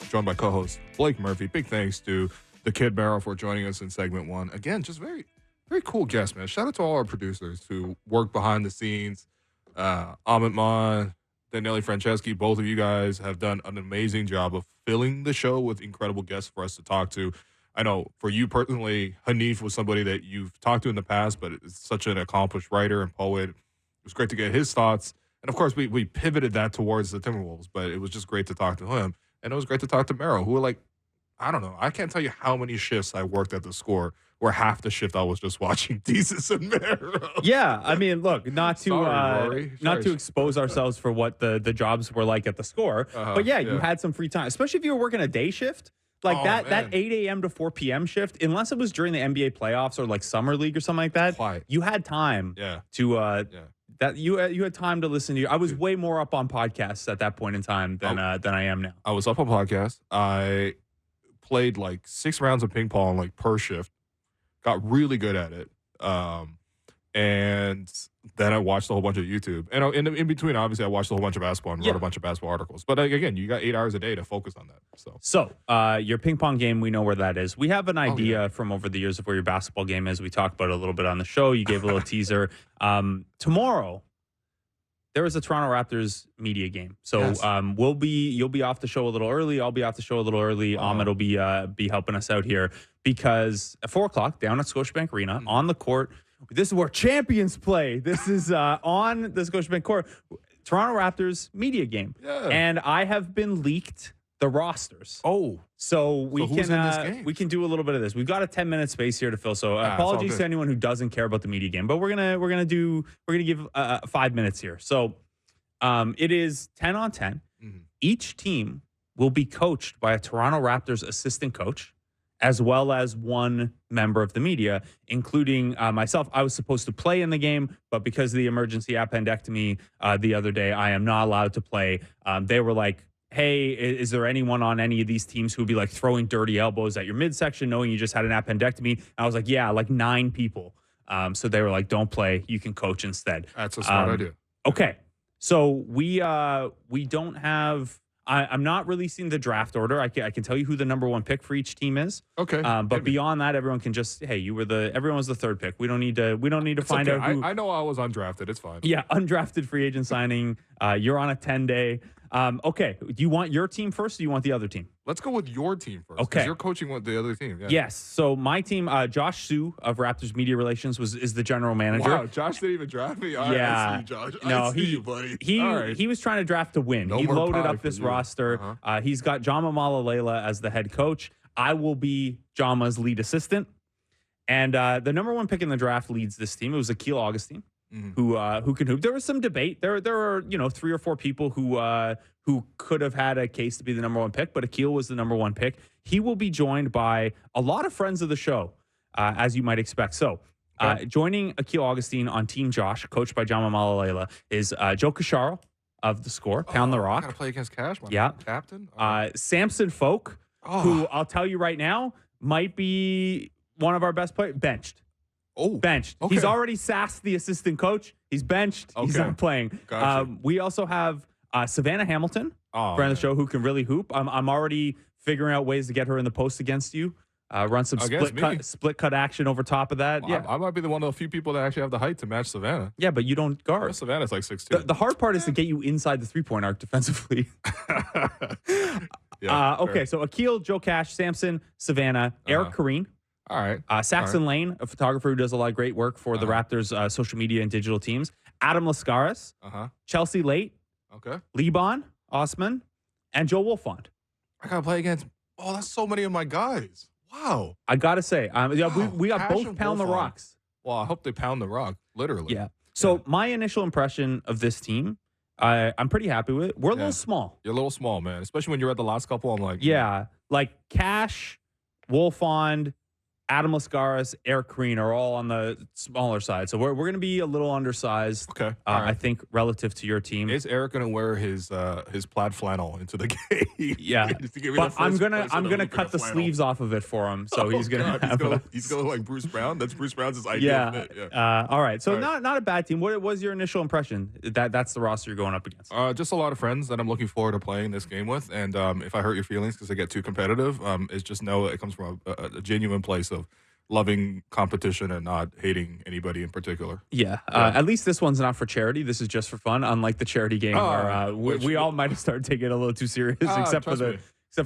joined by co-host Blake Murphy. Big thanks to the Kid Mero for joining us in segment 1. Again, just very, very cool guest, man. Shout out to all our producers who work behind the scenes. Amit Mon, Daniele Franceschi, both of you guys have done an amazing job of filling the show with incredible guests for us to talk to. I know for you personally, Hanif was somebody that you've talked to in the past, but it's such an accomplished writer and poet. It was great to get his thoughts. And, of course, we pivoted that towards the Timberwolves, but it was just great to talk to him. And it was great to talk to Mero, who were I don't know. I can't tell you how many shifts I worked at the Score where half the shift I was just watching Desus and Mero. Yeah, I mean, look, not to expose ourselves for what the jobs were like at the Score, but you had some free time, especially if you were working a day shift. That 8 a.m. to 4 p.m. shift, unless it was during the NBA playoffs or summer league or something like that, you had time to that you had time to listen to. I was way more up on podcasts at that point in time than I am now. I was up on podcasts. I played 6 rounds of ping pong per shift. Got really good at it. And then I watched a whole bunch of YouTube. And in between, obviously, I watched a whole bunch of basketball and wrote a bunch of basketball articles. But again, you got 8 hours a day to focus on that. So your ping pong game, we know where that is. We have an idea from over the years of where your basketball game is. We talked about it a little bit on the show. You gave a little teaser. Tomorrow, there is a Toronto Raptors media game. So you'll be off the show a little early. I'll be off the show a little early. Ahmed will be helping us out here because at 4:00 down at Scotiabank Arena on the court. This is where champions play. This is on the Scotiabank court. Toronto Raptors media game. Yeah. And I have been leaked the rosters. Oh, so we who's in this game? we can do a little bit of this. We've got a 10-minute space here to fill. So apologies to anyone who doesn't care about the media game, but we're gonna give 5 minutes here. So it is 10 on 10. Mm-hmm. Each team will be coached by a Toronto Raptors assistant coach, as well as one member of the media, including myself. I was supposed to play in the game, but because of the emergency appendectomy the other day, I am not allowed to play. They were like, hey, is there anyone on any of these teams who would be like throwing dirty elbows at your midsection knowing you just had an appendectomy? And I was like, yeah, like 9 people. So they were like, don't play. You can coach instead. That's a smart idea. Okay. So we don't have... I'm not releasing the draft order. I can tell you who the number 1 pick for each team is. Okay. But beyond that, everyone can just, hey, everyone was the 3rd pick. We don't need to find out who. I know I was undrafted. It's fine. Yeah, undrafted free agent signing. You're on a 10-day. Okay. Do you want your team first, or do you want the other team? Let's go with your team first. Okay. You're coaching with the other team. Yeah. Yes. So my team, Josh Sue of Raptors Media Relations is the general manager. Wow, Josh didn't even draft me. Yeah. I see you, Josh. No, I see you, buddy. He was trying to draft to win. He loaded up this roster. He's got Jama Malalela as the head coach. I will be Jama's lead assistant. And the number 1 pick in the draft leads this team. It was Akil Augustine. Mm-hmm. Who can hoop. There was some debate. There are 3 or 4 people who could have had a case to be the number 1 pick, but Akil was the number 1 pick. He will be joined by a lot of friends of the show, as you might expect. So joining Akil Augustine on Team Josh, coached by Jama Malalela, is Joe Casharo of The Score, Pound the Rock. Gotta play against Cash, captain. Samson Folk, who I'll tell you right now might be one of our best players, benched. Oh, benched. Okay. He's already sassed the assistant coach. He's benched. Okay. He's not playing. Gotcha. We also have Savannah Hamilton, friend of the show, who can really hoop. I'm already figuring out ways to get her in the post against you. Run some split cut action over top of that. Well, yeah, I might be one of the few people that actually have the height to match Savannah. Yeah, but you don't guard. Well, Savannah's like 6'2". The hard part is to get you inside the 3-point arc defensively. Okay, so Akil, Joe Cash, Samson, Savannah, Eric Kareen. All right. Saxon Lane, a photographer who does a lot of great work for the Raptors social media and digital teams. Adam Lascaris. Chelsea Late. Okay. Liban Osman. And Joe Wolfond. I got to play against... Oh, that's so many of my guys. Wow. I got to say, we got both Pound the Rocks. Well, I hope they pound the rock, literally. Yeah. So my initial impression of this team, I'm pretty happy with it. We're a little small. You're a little small, man. Especially when you're at the last couple. I'm like... Yeah. Like Cash, Wolfond, Adam Lascaris, Eric Green are all on the smaller side. So we're going to be a little undersized, right. I think, relative to your team. Is Eric going to wear his plaid flannel into the game? Yeah. But I'm gonna cut the sleeves off of it for him. So he's going to he's going to like Bruce Brown. That's Bruce Brown's ideal fit. Yeah. All right. So not a bad team. What was your initial impression? That's the roster you're going up against. Just a lot of friends that I'm looking forward to playing this game with. And if I hurt your feelings because I get too competitive, it's just know it comes from a genuine place of loving competition and not hating anybody in particular. Yeah. At least this one's not for charity. This is just for fun, unlike the charity game where we all might have started taking it a little too serious, except for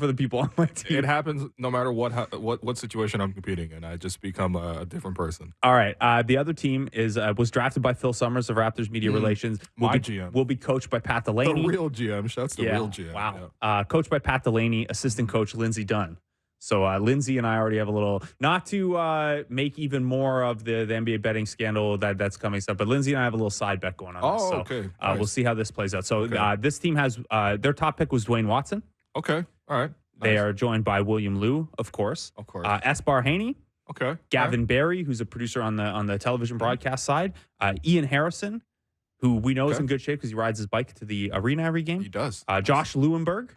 the people on my team. It happens no matter what situation I'm competing in. I just become a different person. All right. The other team was drafted by Phil Summers of Raptors Media Relations. GM. Will be coached by Pat Delaney. The real GM. Shouts to real GM. Wow. Yeah. Coached by Pat Delaney, assistant coach Lindsey Dunn. So Lindsay and I already have a little, not to make even more of the NBA betting scandal that's coming up, but Lindsay and I have a little side bet going on this. So, okay. Nice. We'll see how this plays out. So this team has, their top pick was Dwayne Watson. Okay. All right. Nice. They are joined by William Liu, of course. Esbar Haney. Okay. Gavin Barry, who's a producer on the television broadcast side. Ian Harrison, who we know is in good shape because he rides his bike to the arena every game. He does. Josh Lewinberg.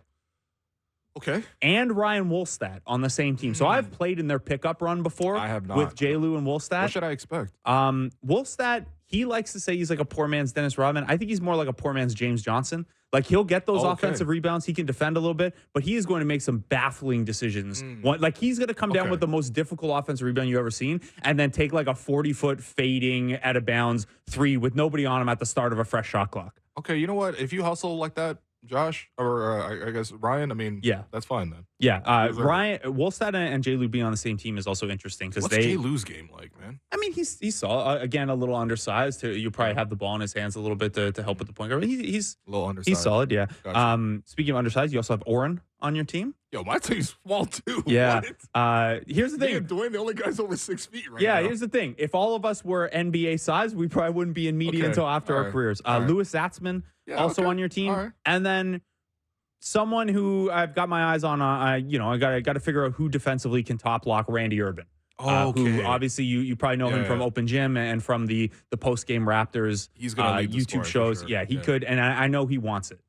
Okay. And Ryan Wolstad on the same team. So I've played in their pickup run before. I have not. With J. Lou and Wolstad. What should I expect? Wolstad, he likes to say he's like a poor man's Dennis Rodman. I think he's more like a poor man's James Johnson. Like he'll get those offensive rebounds. He can defend a little bit, but he is going to make some baffling decisions. Like he's going to come down with the most difficult offensive rebound you've ever seen and then take like a 40-foot fading out of bounds 3 with nobody on him at the start of a fresh shot clock. Okay, you know what? If you hustle like that, Josh, or I guess Ryan, I mean, that's fine then. Yeah, Ryan, Wolstad and J. Lou being on the same team is also interesting because What's J. Lou's game like, man? I mean, he's solid. Again, a little undersized. You probably have the ball in his hands a little bit to help with the point guard. He's a little undersized. He's solid, yeah. Gotcha. Speaking of undersized, you also have Oren on your team? Yo, my team's small too. Yeah. What? Here's the thing. Me and Dwayne, the only guys over 6 feet right now. Yeah, here's the thing. If all of us were NBA size, we probably wouldn't be in media until after our careers. Louis Zatzman, also on your team. Right. And then someone who I've got my eyes on, I got to figure out who defensively can top lock Randy Urban. Who obviously you probably know him from Open Gym and from the post-game Raptors YouTube shows. Sure. Yeah, he could. And I know he wants it.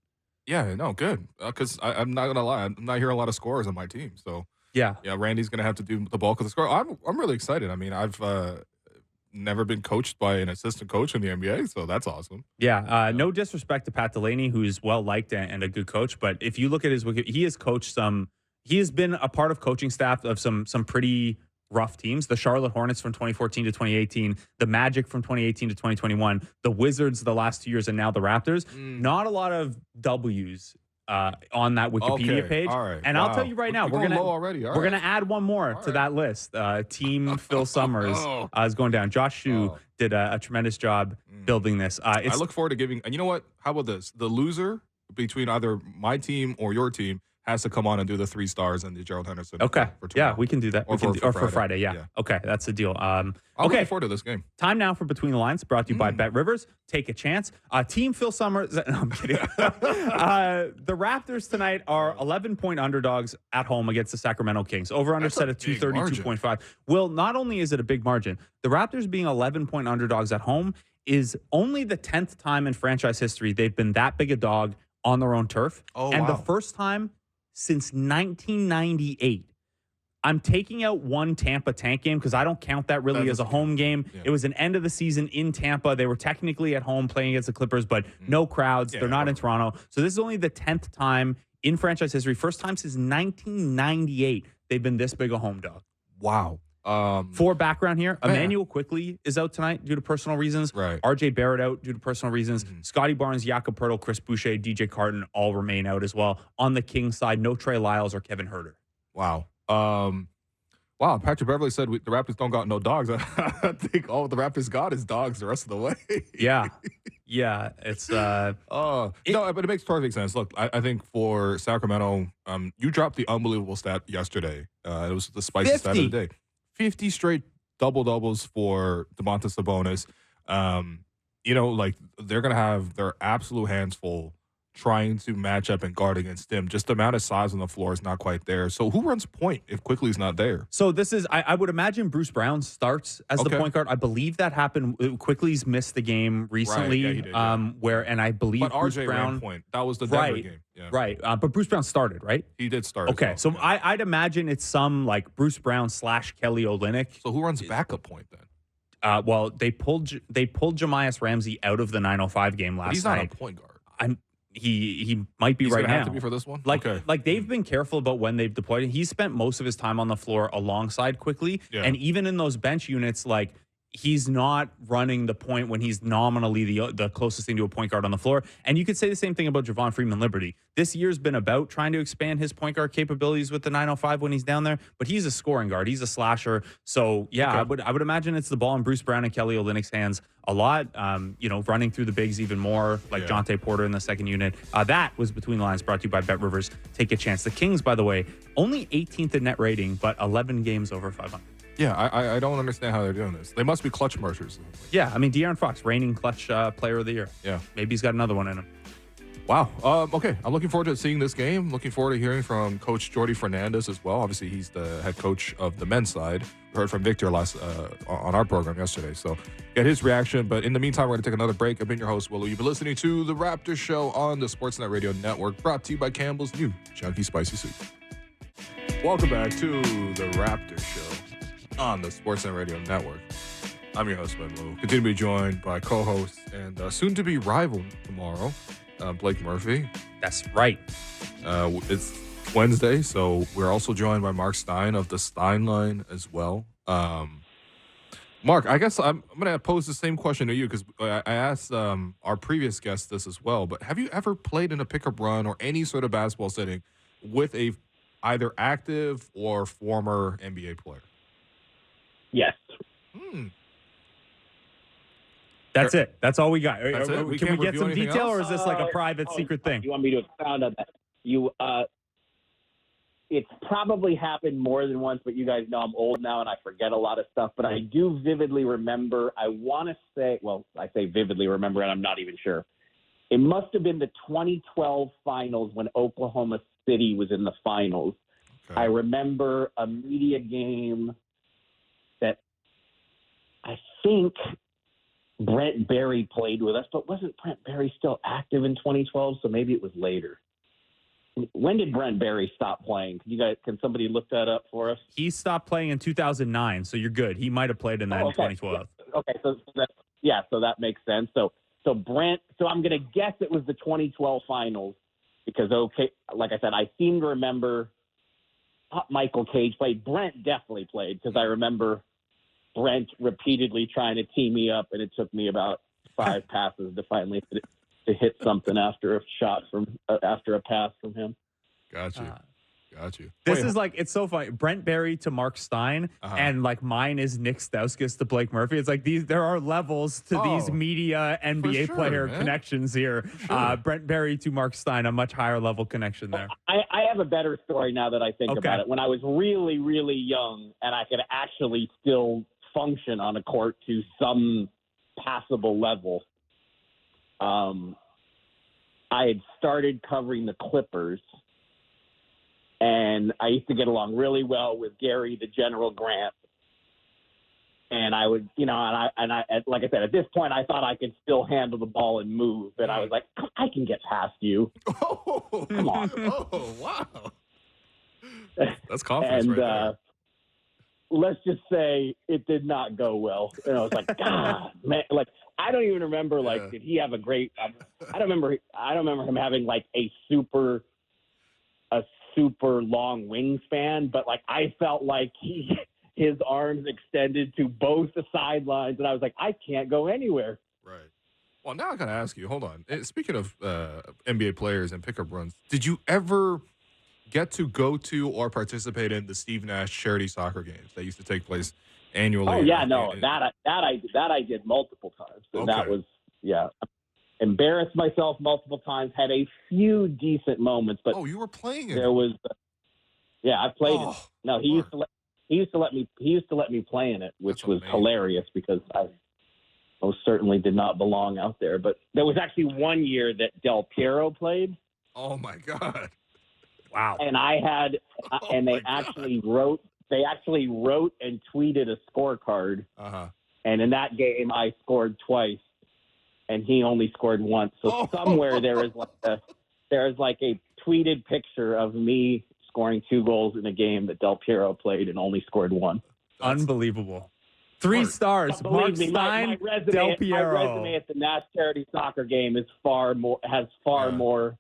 Yeah, no, good. Because I'm not gonna lie, I'm not hearing a lot of scorers on my team. So yeah, Randy's gonna have to do the bulk of the score. I'm really excited. I mean, I've never been coached by an assistant coach in the NBA, so that's awesome. Yeah, no disrespect to Pat Delaney, who's well liked and a good coach, but if you look at his wiki, he has coached he has been a part of coaching staff of some pretty rough teams. The Charlotte Hornets from 2014 to 2018, the Magic from 2018 to 2021, the Wizards the last 2 years, and now the Raptors. Not a lot of W's on that Wikipedia page. All right. And I'll tell you right now, we're gonna add one more to that list. Team Phil Summers is going down. Josh Shue did a tremendous job building this. I look forward to giving. And you know what? How about this? The loser between either my team or your team has to come on and do the 3 stars and the Gerald Henderson. Okay. For yeah, we can do that. Or for Friday. Yeah. Okay, that's the deal. I'm looking forward to this game. Time now for Between the Lines, brought to you by Bet Rivers. Take a chance. Team Phil Summers. No, I'm kidding. The Raptors tonight are 11-point underdogs at home against the Sacramento Kings. Over-under set at 232.5. Well, not only is it a big margin, the Raptors being 11-point underdogs at home is only the 10th time in franchise history they've been that big a dog on their own turf. The first time since 1998. I'm taking out one Tampa Tank game because I don't count that really as a home game. Yeah. It was an end of the season in Tampa. They were technically at home playing against the Clippers, but no crowds. They're not in Toronto. So this is only the 10th time in franchise history. First time since 1998 they've been this big a home dog. Wow. For background here, Emmanuel Quickly is out tonight due to personal reasons. Right. RJ Barrett out due to personal reasons. Scotty Barnes, Jakob Poeltl, Chris Boucher, DJ Carton all remain out as well. On the Kings side, no Trey Lyles or Kevin Huerter. Wow. Patrick Beverley said the Raptors don't got no dogs. I think all the Raptors got is dogs the rest of the way. Yeah. It's no, but it makes perfect sense. Look, I think for Sacramento, you dropped the unbelievable stat yesterday. It was the spicy stat of the day. 50 straight double-doubles for Domantas Sabonis. They're going to have their absolute hands full trying to match up and guard against him. Just the amount of size on the floor is not quite there. So who runs point if Quickly's not there? So this is, I would imagine Bruce Brown starts as the point guard. I believe that happened. Quickly's missed the game recently, right. Yeah, he did, and I believe but Bruce RJ Brown ran point. That was the Denver game. Yeah. Right. But Bruce Brown started, right? He did start. Okay. So I'd imagine it's some like Bruce Brown / Kelly Olynyk. So who runs backup point then? They pulled Jamias Ramsey out of the 905 game last night. He's not a point guard. He might be right now. Have to be for this one. Like they've been careful about when they've deployed it. He's spent most of his time on the floor alongside Quickly, and even in those bench units, like he's not running the point when he's nominally the closest thing to a point guard on the floor. And you could say the same thing about Javon Freeman-Liberty. This year's been about trying to expand his point guard capabilities with the 905 when he's down there, but he's a scoring guard. He's a slasher. So I would imagine it's the ball in Bruce Brown and Kelly Olynyk's hands a lot. Running through the bigs even more, like Jonte Porter in the second unit. That was Between the Lines, brought to you by Bet Rivers. Take a chance. The Kings, by the way, only 18th in net rating, but 11 games over 500. Yeah, I don't understand how they're doing this. They must be clutch marchers. Yeah, I mean, De'Aaron Fox, reigning clutch player of the year. Yeah. Maybe he's got another one in him. Wow. Okay, I'm looking forward to seeing this game. Looking forward to hearing from Coach Jordy Fernandez as well. Obviously, he's the head coach of the men's side. We heard from Victor last on our program yesterday, so get his reaction. But in the meantime, we're going to take another break. I've been your host, Willow. You've been listening to The Raptors Show on the Sportsnet Radio Network, brought to you by Campbell's new Chunky Spicy Soup. Welcome back to The Raptors Show on the Sportsnet Radio Network. I'm your host, Melo. Continue to be joined by co-host and soon-to-be rival tomorrow, Blake Murphy. That's right. It's Wednesday, so we're also joined by Marc Stein of the Stein Line as well. Mark, I guess I'm going to pose the same question to you because I asked our previous guest this as well, but have you ever played in a pickup run or any sort of basketball setting with a either active or former NBA player? Yes. That's it. That's all we got. That's it? Can we get some detail, else? or is this like a private secret thing? You want me to expound on that? it's probably happened more than once, but you guys know I'm old now and I forget a lot of stuff. But I do vividly remember, I say vividly remember, and I'm not even sure. It must have been the 2012 finals when Oklahoma City was in the finals. Okay. I remember a media game that I think Brent Berry played with us, but wasn't Brent Berry still active in 2012? So maybe it was later. When did Brent Berry stop playing? Can somebody look that up for us? He stopped playing in 2009, so you're good. He might have played in that in 2012. Okay, so that makes sense. So I'm going to guess it was the 2012 finals because, like I said, I seem to remember Michael Cage played. Brent definitely played because I remember Brent repeatedly trying to tee me up, and it took me about 5 passes to finally to hit something after a pass from him. Got you. This is like, it's so funny. Brent Berry to Marc Stein, and like mine is Nick Stauskas to Blake Murphy. It's like there are levels to these media NBA player connections here. Sure. Brent Berry to Marc Stein, a much higher level connection there. I have a better story now that I think about it. When I was really, really young and I could actually still function on a court to some passable level, I had started covering the Clippers, and I used to get along really well with Gary, the General Grant. And I would, and I, like I said, at this point, I thought I could still handle the ball and move. And I was like, I can get past you. Oh, come on. Oh, wow. That's confidence right there. Let's just say it did not go well. And I was like, God, man, like, I don't even remember, did he have a great, I don't remember him having like a super long wingspan, but like, I felt like his arms extended to both the sidelines. And I was like, I can't go anywhere. Right. Well, now I got to ask you, hold on. Speaking of NBA players and pickup runs, did you ever get to go to or participate in the Steve Nash charity soccer games that used to take place annually? Oh yeah, that I did multiple times. So that was embarrassed myself multiple times. Had a few decent moments, but you were playing it. There was, I played it. No, he used to let me play in it, which was hilarious because I most certainly did not belong out there. But there was actually one year that Del Piero played. Oh my God. Wow. And I had, they actually wrote and tweeted a scorecard. And in that game, I scored twice, and he only scored once. So somewhere there is like a tweeted picture of me scoring 2 goals in a game that Del Piero played and only scored 1. Unbelievable. 3 stars. Marc Stein, my resume, Del Piero. My resume at the Nash charity soccer game has far more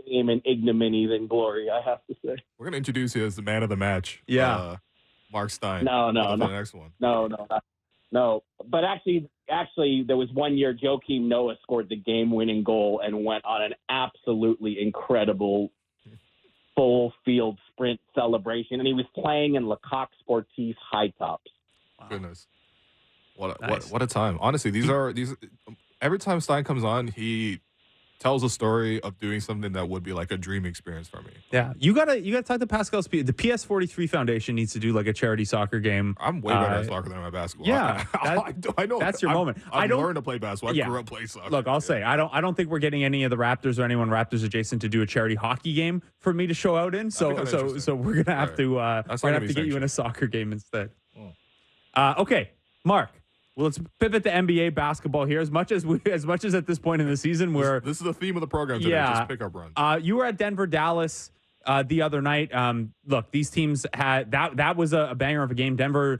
shame and ignominy than glory, I have to say. We're going to introduce you as the man of the match. Yeah. Marc Stein. No. The next one. No. But actually, there was one year Joakim Noah scored the game-winning goal and went on an absolutely incredible full field sprint celebration, and he was playing in Lecoq Sportif high tops. Wow. Goodness, what a time! Honestly, these every time Stein comes on, he tells a story of doing something that would be like a dream experience for me. Yeah, you gotta talk to Pascal Speed. The PS43 Foundation needs to do like a charity soccer game. I'm way better at soccer than my basketball. Yeah, I know. That's your moment. I don't learn to play basketball. I grew up playing soccer. Look, I'll say I don't think we're getting any of the Raptors or anyone Raptors adjacent to do a charity hockey game for me to show out in. So we're gonna have to get you in a soccer game instead. Okay, Mark. Well, let's pivot to NBA basketball here. As much as at this point in the season, where this is the theme of the program today, just pick up runs. You were at Denver, Dallas the other night. Look, these teams had that was a banger of a game. Denver's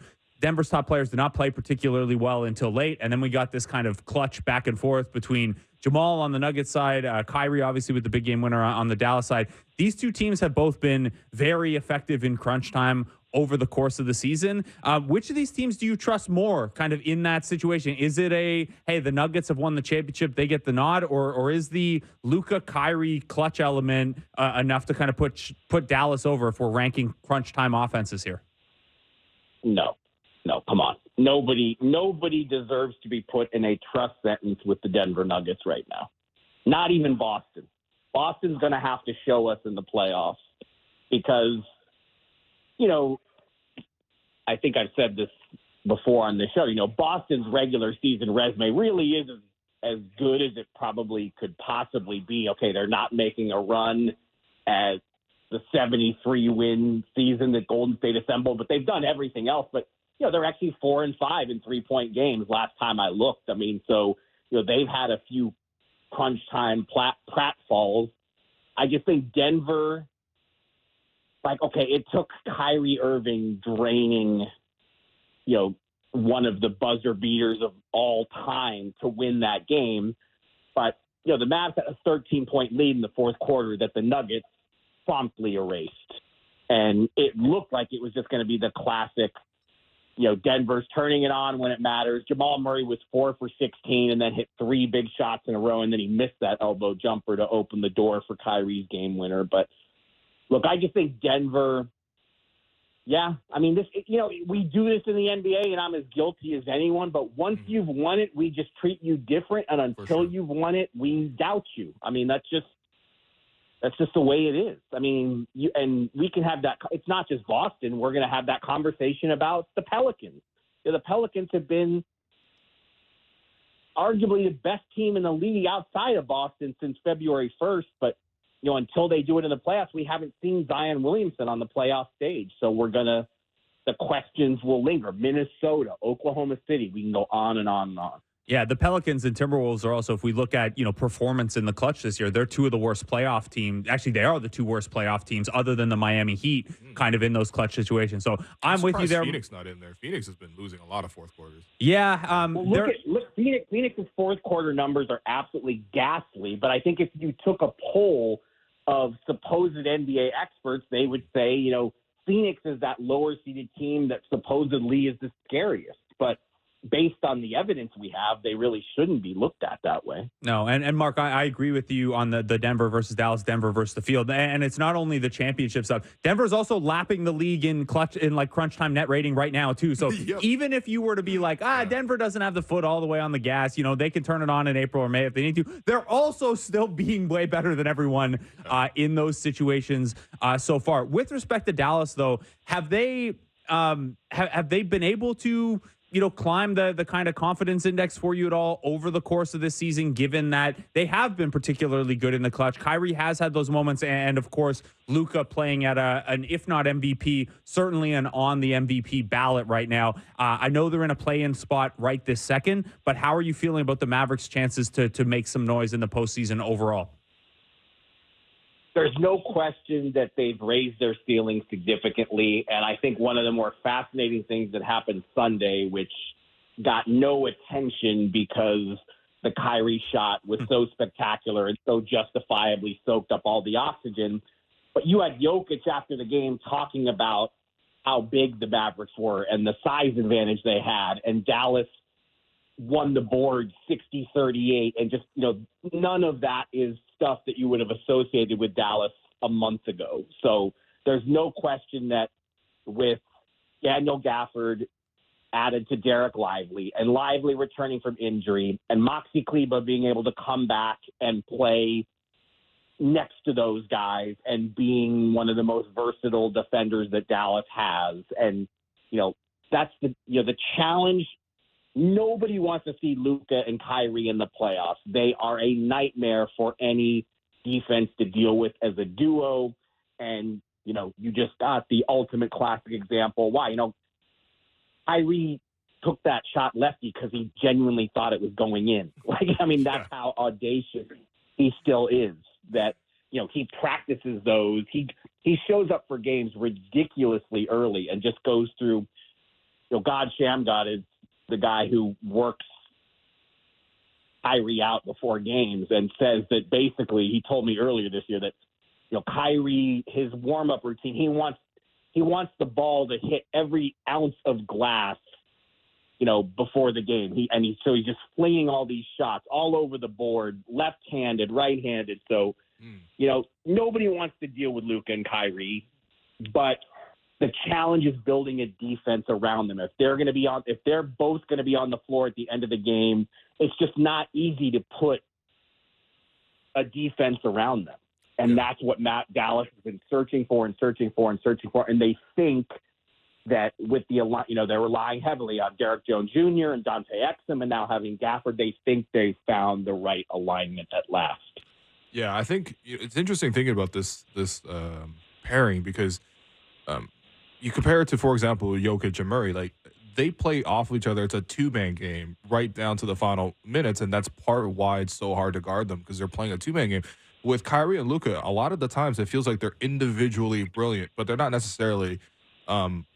top players did not play particularly well until late, and then we got this kind of clutch back and forth between Jamal on the Nuggets side, Kyrie obviously with the big game winner on the Dallas side. These two teams have both been very effective in crunch time over the course of the season. Which of these teams do you trust more kind of in that situation? Is it the Nuggets have won the championship, they get the nod, or is the Luka Kyrie clutch element enough to kind of put Dallas over if we're ranking crunch time offenses here? No, come on. Nobody deserves to be put in a trust sentence with the Denver Nuggets right now. Not even Boston. Boston's going to have to show us in the playoffs because I think I've said this before on the show, Boston's regular season resume really isn't as good as it probably could possibly be. Okay, they're not making a run as the 73-win season that Golden State assembled, but they've done everything else. But, they're actually 4-5 in 3-point games last time I looked. I mean, so, they've had a few crunch time pratfalls. I just think Denver, it took Kyrie Irving draining, one of the buzzer beaters of all time to win that game. But, the Mavs had a 13-point lead in the fourth quarter that the Nuggets promptly erased. And it looked like it was just going to be the classic, Denver's turning it on when it matters. Jamal Murray was 4 for 16 and then hit 3 big shots in a row, and then he missed that elbow jumper to open the door for Kyrie's game winner. But, look, I just think Denver – yeah, I mean, this. We do this in the NBA, and I'm as guilty as anyone. But once you've won it, we just treat you different, and until you've won it, we doubt you. I mean, that's just the way it is. I mean, we can have that. It's not just Boston. We're going to have that conversation about the Pelicans. The Pelicans have been arguably the best team in the league outside of Boston since February 1st, but until they do it in the playoffs, we haven't seen Zion Williamson on the playoff stage. So the questions will linger. Minnesota, Oklahoma City, we can go on and on and on. Yeah, the Pelicans and Timberwolves are also, if we look at, performance in the clutch this year, they're two of the worst playoff teams. Actually, they are the two worst playoff teams other than the Miami Heat kind of in those clutch situations. So I'm with you there. Phoenix not in there. Phoenix has been losing a lot of fourth quarters. Yeah. Look, Phoenix's fourth quarter numbers are absolutely ghastly, but I think if you took a poll of supposed NBA experts, they would say, Phoenix is that lower seeded team that supposedly is the scariest. But based on the evidence we have, they really shouldn't be looked at that way. No, and Mark, I agree with you on the Denver versus Dallas, Denver versus the field. And it's not only the championship stuff. Denver's also lapping the league in crunch time net rating right now, too. So even if you were to be like, Denver doesn't have the foot all the way on the gas, they can turn it on in April or May if they need to. They're also still being way better than everyone in those situations so far. With respect to Dallas, though, have they been able to climb the kind of confidence index for you at all over the course of this season, given that they have been particularly good in the clutch? Kyrie has had those moments, and of course, Luka playing at an, if not MVP, certainly an on the MVP ballot right now. I know they're in a play-in spot right this second, but how are you feeling about the Mavericks' chances to make some noise in the postseason overall? There's no question that they've raised their ceiling significantly, and I think one of the more fascinating things that happened Sunday, which got no attention because the Kyrie shot was so spectacular and so justifiably soaked up all the oxygen, but you had Jokic after the game talking about how big the Mavericks were and the size advantage they had, and Dallas won the board 60-38, and just, none of that is stuff that you would have associated with Dallas a month ago. So there's no question that with Daniel Gafford added to Derek Lively, and Lively returning from injury, and Maxi Kleber being able to come back and play next to those guys and being one of the most versatile defenders that Dallas has. And, that's the challenge. Nobody wants to see Luka and Kyrie in the playoffs. They are a nightmare for any defense to deal with as a duo. And, you just got the ultimate classic example. Why? Kyrie took that shot lefty because he genuinely thought it was going in. That's how audacious he still is. That, he practices those. He shows up for games ridiculously early and just goes through, God Shamgod is the guy who works Kyrie out before games and says that basically, he told me earlier this year that, Kyrie, his warm-up routine, he wants the ball to hit every ounce of glass, before the game. So he's just flinging all these shots all over the board, left-handed, right-handed. So, nobody wants to deal with Luka and Kyrie, but the challenge is building a defense around them. If they're both going to be on the floor at the end of the game, it's just not easy to put a defense around them. And that's what Dallas has been searching for, and they think that with the, they're relying heavily on Derek Jones Jr. and Dante Exum, and now having Gafford, they think they found the right alignment at last. Yeah, I think it's interesting thinking about this pairing because you compare it to, for example, Jokic and Murray. Like, they play off of each other. It's a two-man game right down to the final minutes, and that's part of why it's so hard to guard them, because they're playing a two-man game. With Kyrie and Luka, a lot of the times it feels like they're individually brilliant, but they're not necessarily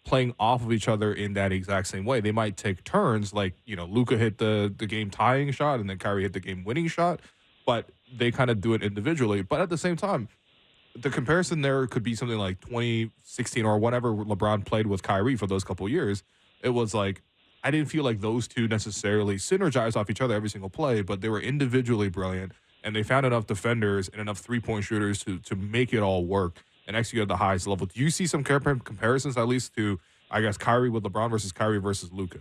playing off of each other in that exact same way. They might take turns, like, Luka hit the game-tying shot, and then Kyrie hit the game-winning shot, but they kind of do it individually. But at the same time, the comparison there could be something like 2016 or whenever LeBron played with Kyrie for those couple of years. It was like, I didn't feel like those two necessarily synergized off each other every single play, but they were individually brilliant, and they found enough defenders and enough three-point shooters to make it all work and execute at the highest level. Do you see some comparisons, at least, to, I guess, Kyrie with LeBron versus Kyrie versus Luka?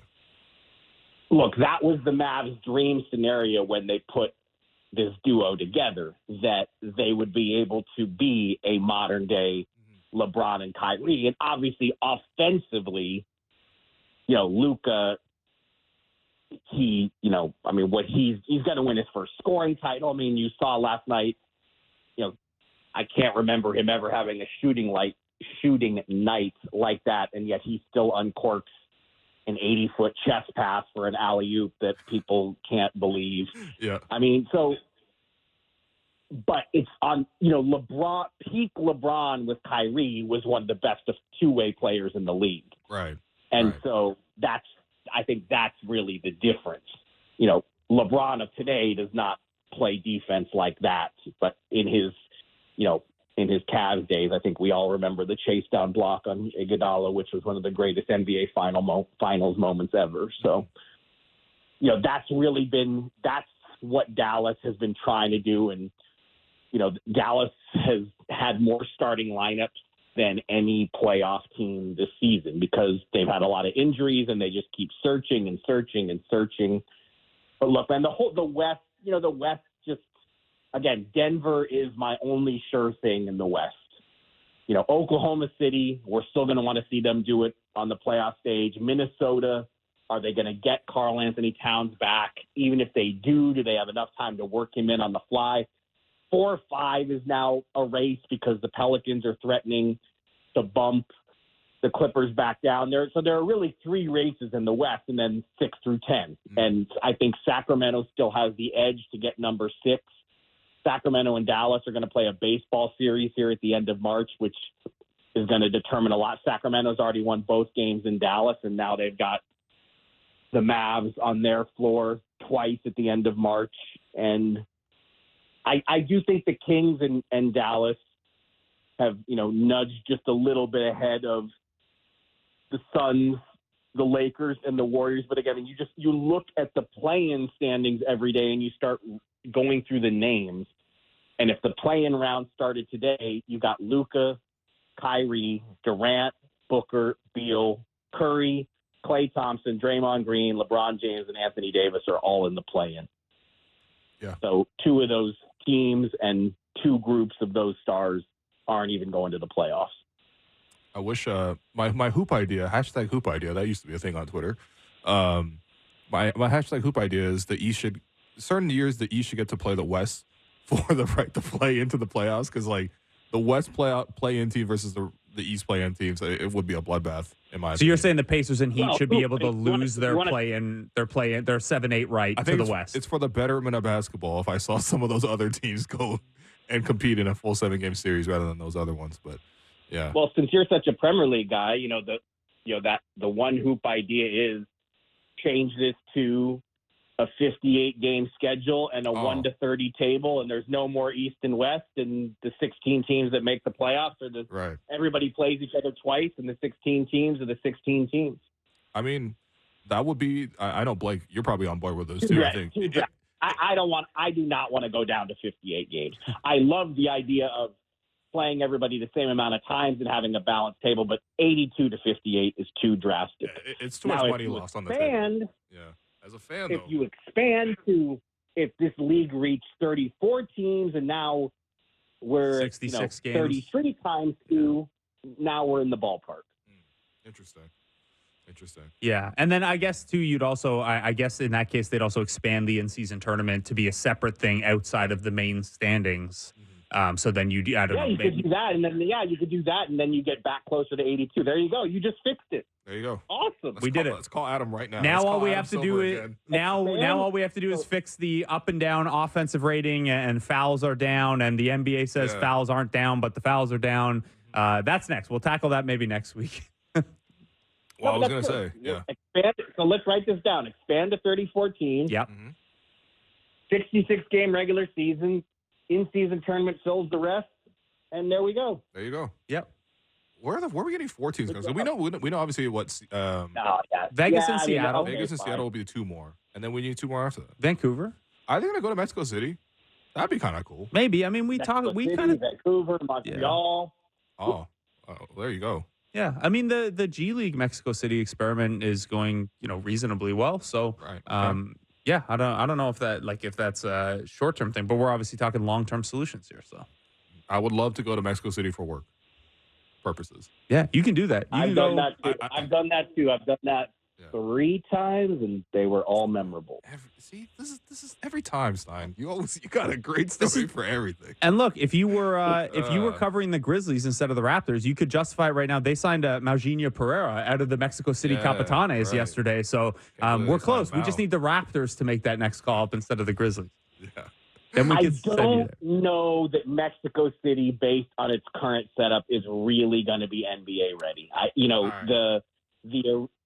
Look, that was the Mavs' dream scenario when they put this duo together, that they would be able to be a modern-day LeBron and Kyrie. And obviously, offensively, Luka, he's got to win his first scoring title. I mean, you saw last night, I can't remember him ever having a shooting night like that, and yet he still uncorks an 80-foot chest pass for an alley-oop that people can't believe. Yeah. I mean, but it's on, LeBron, peak LeBron with Kyrie was one of the best of two-way players in the league. Right. And so I think that's really the difference. LeBron of today does not play defense like that, but in his Cavs days, I think we all remember the chase down block on Iguodala, which was one of the greatest NBA finals moments ever. So, that's what Dallas has been trying to do. And, Dallas has had more starting lineups than any playoff team this season because they've had a lot of injuries and they just keep searching and searching and searching. But look, man, the West, the West just, again, Denver is my only sure thing in the West. Oklahoma City, we're still going to want to see them do it on the playoff stage. Minnesota, are they going to get Karl Anthony Towns back? Even if they do they have enough time to work him in on the fly? 4 or 5 is now a race because the Pelicans are threatening to bump the Clippers back down there. So there are really 3 races in the West, and then 6 through 10. And I think Sacramento still has the edge to get number 6. Sacramento and Dallas are going to play a baseball series here at the end of March, which is going to determine a lot. Sacramento's already won both games in Dallas, and now they've got the Mavs on their floor twice at the end of March. And I do think the Kings and Dallas have, nudged just a little bit ahead of the Suns, the Lakers, and the Warriors. But again, you look at the play-in standings every day and you start going through the names. And if the play-in round started today, you got Luka, Kyrie, Durant, Booker, Beal, Curry, Klay Thompson, Draymond Green, LeBron James, and Anthony Davis are all in the play-in. Yeah. So 2 of those teams and 2 groups of those stars aren't even going to the playoffs. I wish my hoop idea, hashtag hoop idea, that used to be a thing on Twitter. My hashtag hoop idea is certain years the East should get to play the West for the right to play into the playoffs, because like the West play-in team versus the East play-in teams, it would be a bloodbath in my opinion. So you're saying the Pacers and Heat should be able to lose their 7-8 right to the West? It's for the betterment of basketball if I saw some of those other teams go and compete in a full 7-game series rather than those other ones. But yeah. Well, since you're such a Premier League guy, the one hoop idea is change this to a 58-game schedule and a 1-30 table, and there's no more East and West, and the 16 teams that make the playoffs everybody plays each other twice, and the 16 teams are the 16 teams. I mean, that would be. I know, Blake, you're probably on board with those too. I think. I do not want to go down to 58 games. I love the idea of playing everybody the same amount of times and having a balanced table, but 82 to 58 is too drastic. It's too much money lost on the table. Yeah. As a fan, if you expand to if this league reached 34 teams and now we're 66 games. 33 times 2. Now we're in the ballpark. Interesting. Yeah. And then I guess, too, you'd also, I guess in that case, they'd also expand the in-season tournament to be a separate thing outside of the main standings. So then you could do that, and then you could do that, and then you get back closer to 82. There you go. You just fixed it. There you go. Awesome. We did it. Let's call Adam right now. Now all we Adam have to Silver do is again. now all we have to do is fix the up and down offensive rating, and fouls are down, and the NBA says fouls aren't down, but the fouls are down. That's next. We'll tackle that maybe next week. Well, I was going to say, Expand, so let's write this down. Expand to 30-14. Yep. 66-game regular season. In-season tournament fills the rest. And there we go. There you go. Yep. Where are we getting 4 teams? Because we know obviously what Vegas and Seattle. Vegas and Seattle will be 2 more. And then we need 2 more after that. Vancouver. I think I'm going to go to Mexico City. That'd be kind of cool. Maybe. I mean, Vancouver, Montreal. Yeah. Oh, there you go. Yeah, I mean the G League Mexico City experiment is going reasonably well. So yeah, I don't know if that's a short term thing, but we're obviously talking long term solutions here. So I would love to go to Mexico City for work purposes. Yeah, you can do that. I've done that too. I've done that 3 times, and they were all memorable. This is every time, Stein. You got a great story for everything. And look, if you were covering the Grizzlies instead of the Raptors, you could justify it right now. They signed Mauginho Pereira out of the Mexico City Capitanes yesterday, so we're close. We just need the Raptors to make that next call up instead of the Grizzlies. Yeah. Then we I don't know that Mexico City, based on its current setup, is really going to be NBA ready.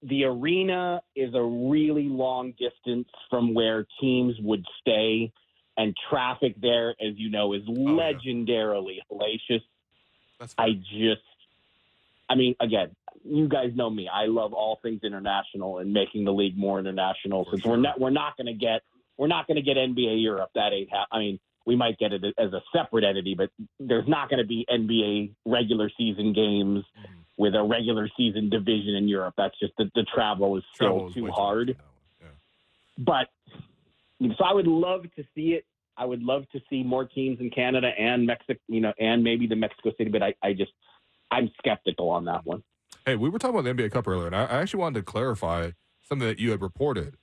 The arena is a really long distance from where teams would stay, and traffic there, as you know, is legendarily hellacious. Again, you guys know me. I love all things international and making the league more international. Since we're not going to get NBA Europe. That ain't I mean, we might get it as a separate entity, but there's not going to be NBA regular season games with a regular season division in Europe. That's just the travel is still too hard. But so I would love to see it. I would love to see more teams in Canada and Mexico, and maybe the Mexico City. But I'm skeptical on that one. Hey, we were talking about the NBA Cup earlier, and I actually wanted to clarify something that you had reported.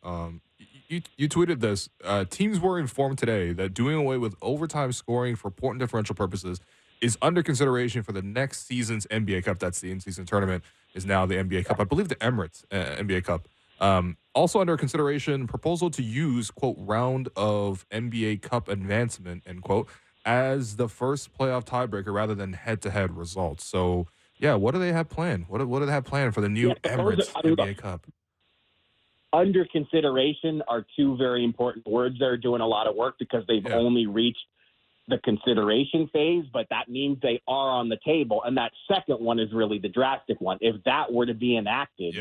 You tweeted this. Teams were informed today that doing away with overtime scoring for point differential purposes is under consideration for the next season's NBA Cup. That's the in-season tournament, is now the NBA Cup. I believe the Emirates NBA Cup. Also under consideration, proposal to use, quote, round of NBA Cup advancement, end quote, as the first playoff tiebreaker rather than head-to-head results. So, yeah, what do they have planned? What do they have planned for the new Emirates NBA Cup? Under consideration are 2 very important words. They're doing a lot of work because they've only reached the consideration phase, but that means they are on the table. And that second one is really the drastic one. If that were to be enacted,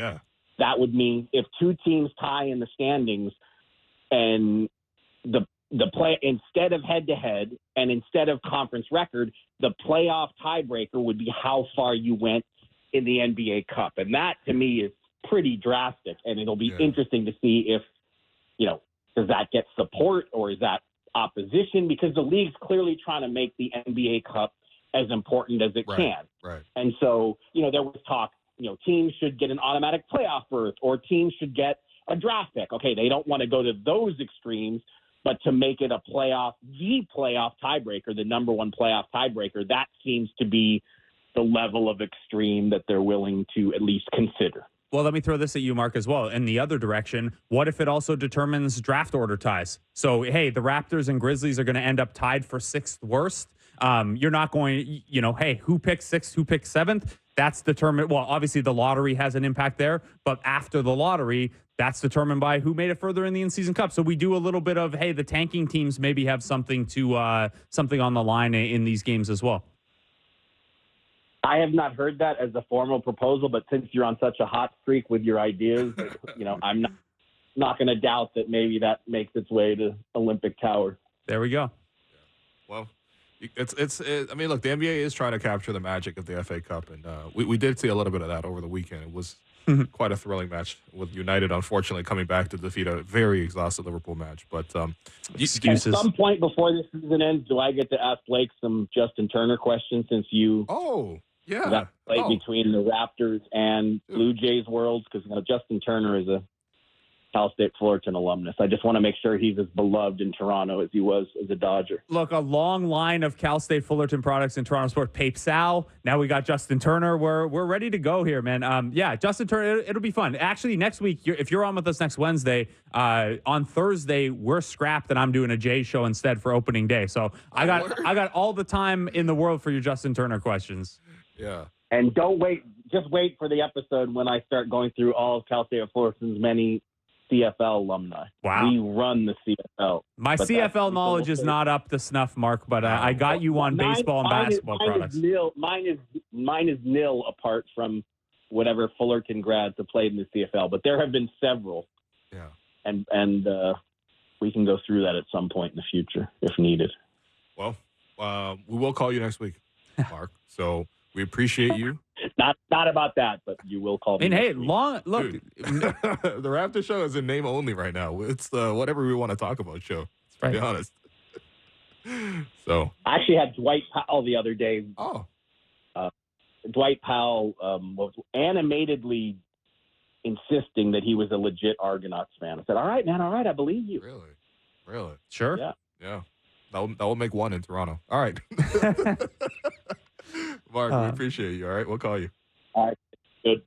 that would mean if 2 teams tie in the standings and the play, instead of head-to-head and instead of conference record, the playoff tiebreaker would be how far you went in the NBA Cup. And that, to me, is pretty drastic. And it'll be interesting to see if, does that get support or is that opposition? Because the league's clearly trying to make the NBA Cup as important as it can. Right. And so, there was talk, teams should get an automatic playoff berth or teams should get a draft pick. Okay, they don't want to go to those extremes, but to make it the playoff tiebreaker, the number 1 playoff tiebreaker, that seems to be the level of extreme that they're willing to at least consider. Well, let me throw this at you, Mark, as well. In the other direction, what if it also determines draft order ties? So, hey, the Raptors and Grizzlies are going to end up tied for 6th worst. You're not going, hey, who picks 6th, who picks 7th? That's determined. Well, obviously the lottery has an impact there, but after the lottery, that's determined by who made it further in the in-season cup. So we do a little bit of, hey, the tanking teams maybe have something on the line in these games as well. I have not heard that as a formal proposal, but since you're on such a hot streak with your ideas, I'm not going to doubt that maybe that makes its way to Olympic Tower. There we go. Well, I mean, look, the NBA is trying to capture the magic of the FA Cup, and we did see a little bit of that over the weekend. It was Quite a thrilling match with United, unfortunately, coming back to defeat a very exhausted Liverpool match. But excuses. At some point before this season ends, do I get to ask Blake some Justin Turner questions since you that played between the Raptors and Blue Jays worlds? Because Justin Turner is a Cal State Fullerton alumnus. I just want to make sure he's as beloved in Toronto as he was as a Dodger. Look, a long line of Cal State Fullerton products in Toronto sports. Pape Sal. Now we got Justin Turner. We're ready to go here, man. Justin Turner. It'll be fun. Actually, next week, if you're on with us next Wednesday, on Thursday we're scrapped and I'm doing a Jay show instead for opening day. So I got all the time in the world for your Justin Turner questions. Yeah. And don't wait. Just wait for the episode when I start going through all of Cal State Fullerton's many CFL alumni. Wow. We run the CFL. My CFL knowledge is not up to snuff, Mark, but I got you on baseball and basketball products. Mine is nil apart from whatever Fullerton grads have played in the CFL, but there have been several. Yeah. And we can go through that at some point in the future if needed. Well, we will call you next week, Mark. So we appreciate you. Not about that, but you will call me. Hey, Dude, the Raptor show is in name only right now. It's the whatever we want to talk about show. To be honest. So I actually had Dwight Powell the other day. Oh. Dwight Powell was animatedly insisting that he was a legit Argonauts fan. I said, "All right, man. All right, I believe you." Really? Sure. Yeah. That will make one in Toronto. All right. Mark, we appreciate you. All right, we'll call you. All right, good.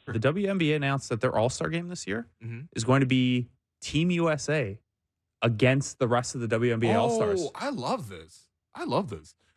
The WNBA announced that their All-Star game this year is going to be Team USA against the rest of the WNBA All-Stars. Oh, I love this.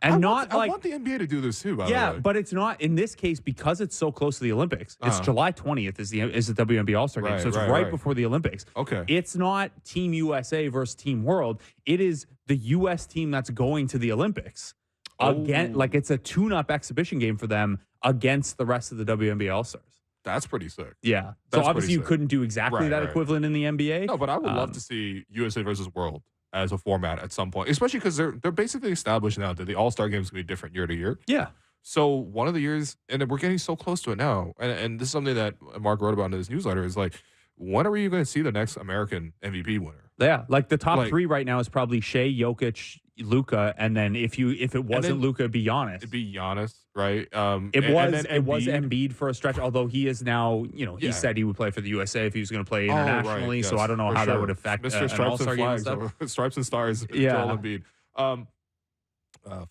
And I want the NBA to do this too, by the way. Yeah, but it's not in this case because it's so close to the Olympics. It's July 20th is the WNBA All-Star game. So it's right before the Olympics. Okay. It's not Team USA versus Team World. It is the US team that's going to the Olympics. Again, like it's a tune-up exhibition game for them against the rest of the WNBA All-Stars. That's pretty sick. Yeah. That's so obviously you sick. couldn't do exactly that equivalent in the NBA. No, but I would love to see USA versus World as a format at some point, especially because they're basically established now that the All-Star game is going to be different year to year. Yeah. So one of the years, and we're getting so close to it now, and this is something that Mark wrote about in his newsletter, is like, when are you going to see the next American MVP winner? Yeah, like the top three right now is probably Shea, Jokic, Luka, and then if it wasn't Luka, it'd be Giannis. It'd be Giannis, right? It was Embiid for a stretch, although he is now, he said he would play for the USA if he was going to play internationally. Yes, so I don't know how that would affect Mr. Stripes and Flags, or Stripes and Stars. Joel Embiid.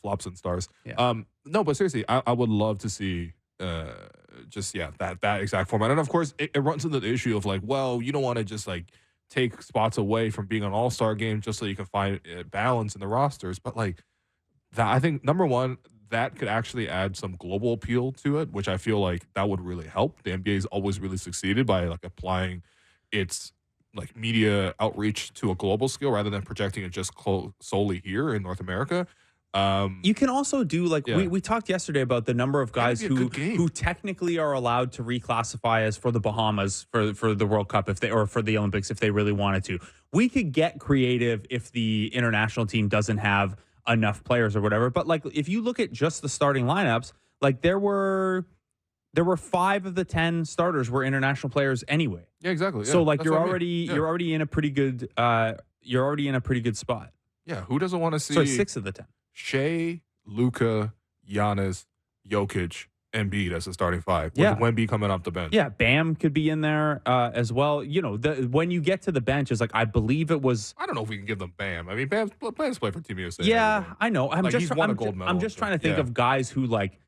Flops and stars. Yeah. No, but seriously, I would love to see that exact format. And of course, it runs into the issue of like, well, you don't want to just like take spots away from being an all-star game just so you can find balance in the rosters. But like that, I think number one, that could actually add some global appeal to it, which I feel like that would really help. The NBA has always really succeeded by like applying its like media outreach to a global scale rather than projecting it just solely here in North America. You can also do like we talked yesterday about the number of guys who technically are allowed to reclassify as for the Bahamas for the World Cup or for the Olympics if they really wanted to. We could get creative if the international team doesn't have enough players or whatever. But like if you look at just the starting lineups, like there were 5 of the 10 starters were international players anyway. Yeah, exactly. Yeah, so like you're already in a pretty good spot. Yeah, who doesn't want to see 6 of the 10. Shea, Luka, Giannis, Jokic, Embiid as a starting 5. With Wemby coming off the bench. Yeah, Bam could be in there as well. You know, when you get to the bench, it's like I believe it was. I don't know if we can give them Bam. I mean, Bam's play for Team USA. Yeah, I know. He's won a gold medal. I'm just trying to think of guys who like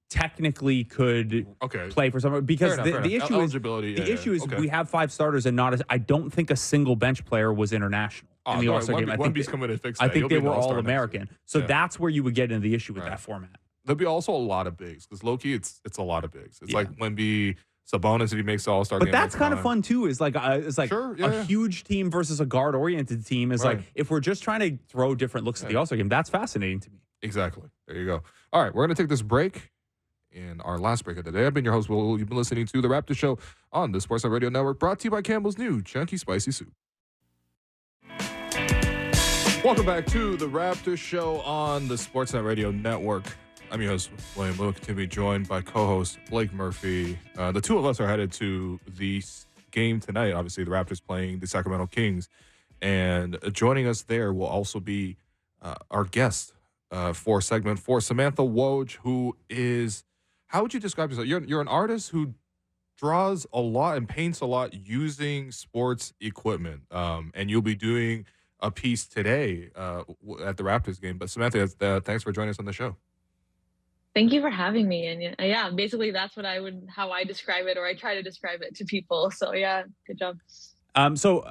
technically could play for someone because the issue is we have 5 starters and I don't think a single bench player was international. In the All-Star game, I think they were all American. So that's where you would get into the issue with that format. There'll be also a lot of bigs because low-key, it's a lot of bigs. It's like Wemby, Sabonis if he makes the All-Star game. But that's kind of fun too. Is like a huge team versus a guard-oriented team. Is like if we're just trying to throw different looks at the All-Star game, that's fascinating to me. Exactly. There you go. All right, we're gonna take this break. In our last break of the day, I've been your host, Will. You've been listening to The Raptor Show on the Sportsnet Radio Network, brought to you by Campbell's new Chunky Spicy Soup. Welcome back to The Raptor Show on the Sportsnet Radio Network. I'm your host, William. We'll continue to be joined by co-host Blake Murphy. The two of us are headed to the game tonight. Obviously, the Raptors playing the Sacramento Kings. And joining us there will also be our guest for segment 4, Samantha Woj, who is, how would you describe yourself? You're an artist who draws a lot and paints a lot using sports equipment. And you'll be doing a piece today at the Raptors game. But Samantha, thanks for joining us on the show. Thank you for having me. And yeah, basically that's how I describe it, or I try to describe it to people. So yeah, good job. So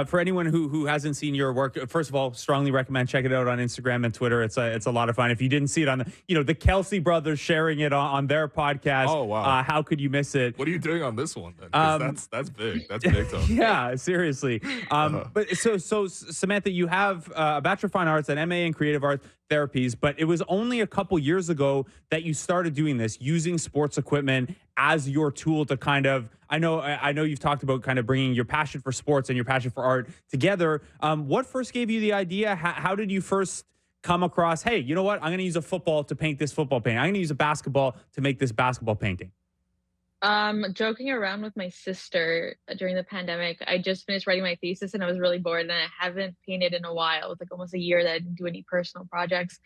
for anyone who hasn't seen your work, first of all, strongly recommend checking it out on Instagram and Twitter. It's a lot of fun. If you didn't see it on the Kelsey brothers sharing it on their podcast, oh wow, how could you miss it? What are you doing on this one then? 'Cause that's big. That's big though. Yeah, seriously. But so Samantha, you have a Bachelor of Fine Arts, an MA in Creative Arts Therapies, but it was only a couple years ago that you started doing this, using sports equipment as your tool to kind of, I know you've talked about kind of bringing your passion for sports and your passion for art together. What first gave you the idea? How did you first come across, hey, you know what? I'm going to use a football to paint this football painting. I'm going to use a basketball to make this basketball painting. Joking around with my sister during the pandemic. I just finished writing my thesis and I was really bored, and I haven't painted in a while. It was like almost a year that I didn't do any personal projects.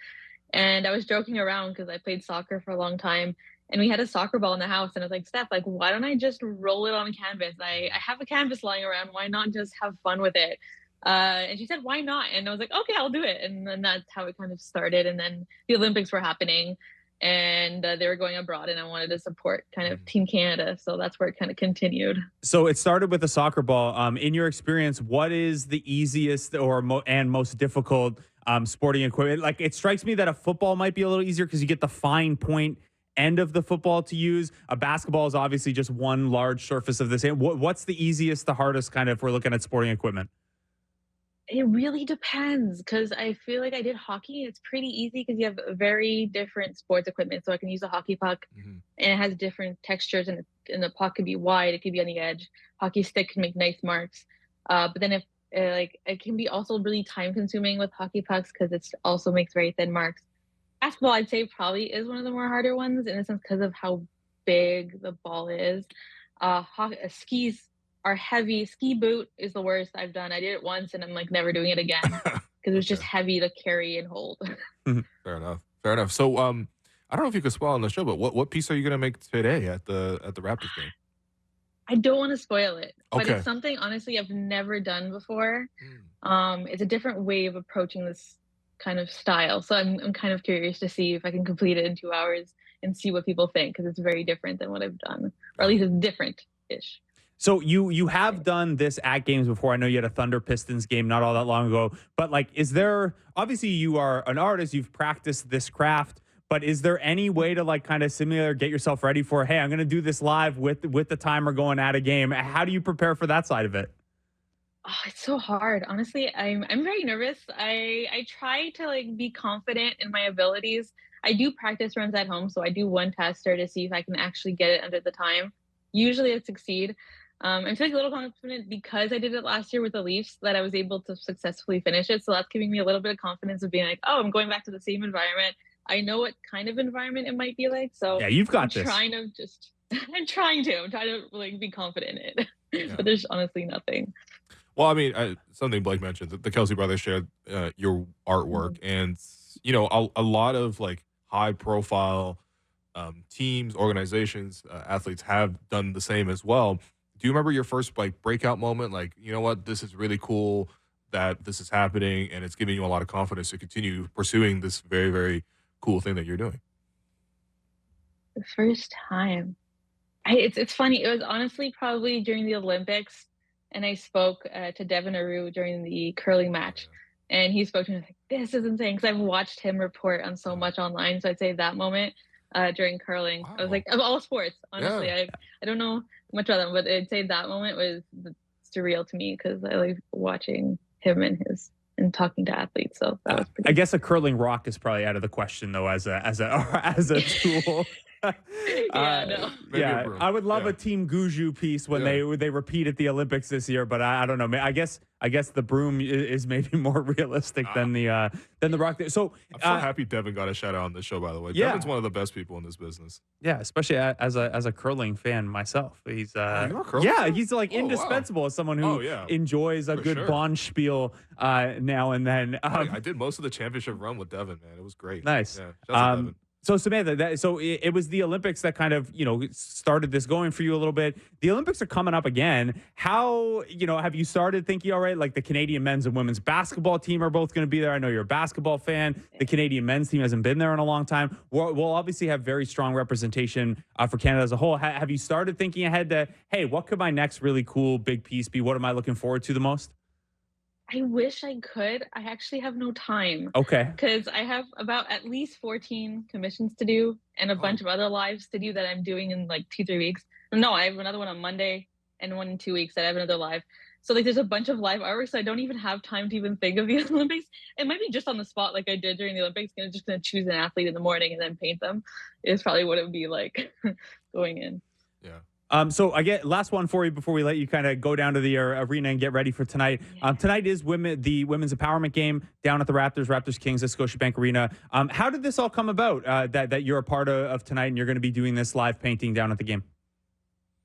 And I was joking around because I played soccer for a long time, and we had a soccer ball in the house, and I was like, Steph, like, why don't I just roll it on a canvas? I have a canvas lying around. Why not just have fun with it? And she said, why not? And I was like, okay, I'll do it. And then that's how it kind of started. And then the Olympics were happening, and they were going abroad, and I wanted to support kind of Team Canada. So that's where it kind of continued. So it started with a soccer ball. In your experience, what is the easiest and most difficult sporting equipment? Like, it strikes me that a football might be a little easier because you get the fine point end of the football to use. A basketball is obviously just one large surface of the same. What's the easiest, the hardest kind of, if we're looking at sporting equipment? It really depends, because I feel like I did hockey. It's pretty easy because you have very different sports equipment. So I can use a hockey puck, and it has different textures, and the puck could be wide, it could be on the edge. Hockey stick can make nice marks. But then if it can be also really time consuming with hockey pucks because it also makes very thin marks. Basketball, I'd say, probably is one of the more harder ones in a sense because of how big the ball is. Skis are heavy. Ski boot is the worst I've done. I did it once and I'm like never doing it again because it was just heavy to carry and hold. Fair enough. So I don't know if you could spoil on the show, but what piece are you gonna make today at the Raptors game? I don't want to spoil it, but it's something honestly I've never done before. It's a different way of approaching this kind of style. So I'm kind of curious to see if I can complete it in 2 hours and see what people think, because it's very different than what I've done, or at least it's different-ish. So you have done this at games before. I know you had a Thunder Pistons game not all that long ago, but like, is there, obviously you are an artist, you've practiced this craft, but is there any way to like kind of simulate or get yourself ready for, hey, I'm going to do this live with the timer going at a game? How do you prepare for that side of it? Oh, it's so hard. Honestly, I'm very nervous. I try to like be confident in my abilities. I do practice runs at home, so I do one tester to see if I can actually get it under the time. Usually I succeed. I'm feeling a little confident because I did it last year with the Leafs that I was able to successfully finish it. So that's giving me a little bit of confidence of being like, oh, I'm going back to the same environment. I know what kind of environment it might be like. So yeah, you've got I'm trying to like be confident in it, but there's honestly nothing. Well, I mean, something Blake mentioned, the Kelsey brothers shared your artwork, and you know, a lot of like high profile teams, organizations, athletes have done the same as well. Do you remember your first like breakout moment? Like, you know what, this is really cool that this is happening, and it's giving you a lot of confidence to continue pursuing this very, very cool thing that you're doing. The first time, it's funny. It was honestly probably during the Olympics, and I spoke to Devin Aru during the curling match, and he spoke to me like, "This is insane," because I've watched him report on so much online. So I'd say that moment during curling, I was like, of all sports, honestly, I don't know much about them, but I'd say that moment was surreal to me because I like watching him and talking to athletes. So that was pretty. I guess a curling rock is probably out of the question though, as a tool. No. I would love a Team Guju piece when they repeat at the Olympics this year, but I don't know. I guess the broom is maybe more realistic than the rock. So I'm so happy Devin got a shout out on this show. By the way, Devin's one of the best people in this business. Yeah, especially as a curling fan myself. He's you're a curling fan? he's like indispensable as someone who enjoys a good bonspiel now and then. I did most of the championship run with Devin, man. It was great. Nice. Yeah, shout out to Devin. So Samantha, it was the Olympics that kind of, started this going for you a little bit. The Olympics are coming up again. How, have you started thinking, all right, like the Canadian men's and women's basketball team are both going to be there. I know you're a basketball fan. The Canadian men's team hasn't been there in a long time. We'll obviously have very strong representation for Canada as a whole. Have you started thinking ahead to, hey, what could my next really cool big piece be? What am I looking forward to the most? I wish I could. I actually have no time. Okay. Because I have about at least 14 commissions to do and a bunch of other lives to do that I'm doing in like 2-3 weeks. No, I have another one on Monday and one in 2 weeks that I have another live. So like there's a bunch of live artwork, so I don't even have time to even think of the Olympics. It might be just on the spot like I did during the Olympics. I'm just going to choose an athlete in the morning and then paint them. It's probably what it would be like going in. Yeah. So I get last one for you before we let you kind of go down to the arena and get ready for tonight. Tonight is the women's empowerment game down at the Raptors Kings at Scotiabank Arena. How did this all come about that you're a part of tonight and you're going to be doing this live painting down at the game?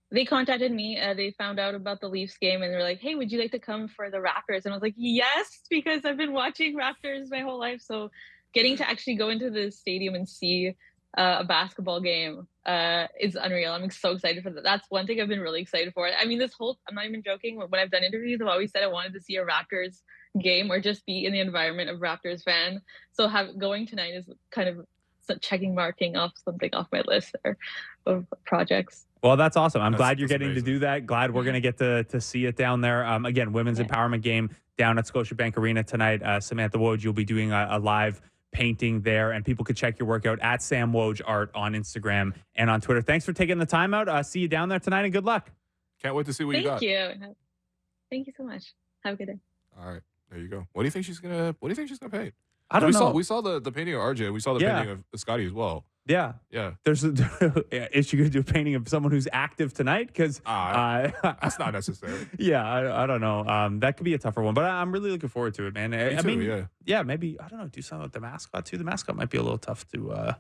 They contacted me. They found out about the Leafs game and they were like, hey, would you like to come for the Raptors? And I was like, yes, because I've been watching Raptors my whole life. So getting to actually go into the stadium and see a basketball game is unreal. I'm so excited for that. That's one thing I've been really excited for. I mean, I'm not even joking. When I've done interviews, I've always said I wanted to see a Raptors game or just be in the environment of Raptors fan. So going tonight is kind of marking off something off my list there of projects. Well, that's awesome. I'm glad you're getting to do that. Glad we're going to get to see it down there. Again, women's empowerment game down at Scotiabank Arena tonight. Samantha Woj, you'll be doing a live painting there, and people could check your work out at Sam Woj Art on Instagram and on Twitter. Thanks for taking the time out. See you down there tonight, and good luck. Can't wait to see what you got. Thank you. Thank you so much. Have a good day. All right, there you go. What do you think she's gonna paint? I don't know. We saw the painting of RJ. We saw the painting of Scotty as well. Yeah. Is she going to do a painting of someone who's active tonight? Because that's not necessary. Yeah, I don't know. That could be a tougher one, but I'm really looking forward to it, man. I mean, maybe I don't know. Do something with the mascot too. The mascot might be a little tough to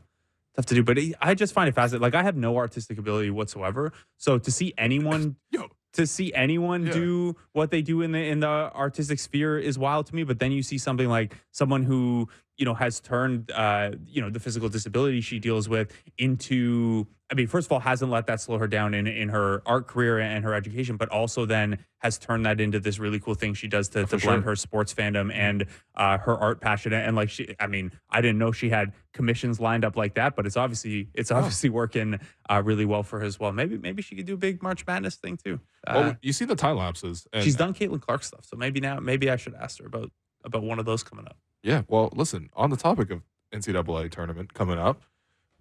do, but I just find it fascinating. Like I have no artistic ability whatsoever, so to see anyone. Do what they do in the artistic sphere is wild to me. But then you see something like someone who has turned the physical disability she deals with into. I mean, first of all, hasn't let that slow her down in her art career and her education, but also then has turned that into this really cool thing she does to blend her sports fandom and her art passion. And like I didn't know she had commissions lined up like that, but it's obviously working really well for her as well. Maybe she could do a big March Madness thing too. Well, you see the time lapses. She's done Caitlin Clark stuff, so maybe I should ask her about one of those coming up. Yeah. Well, listen, on the topic of NCAA tournament coming up,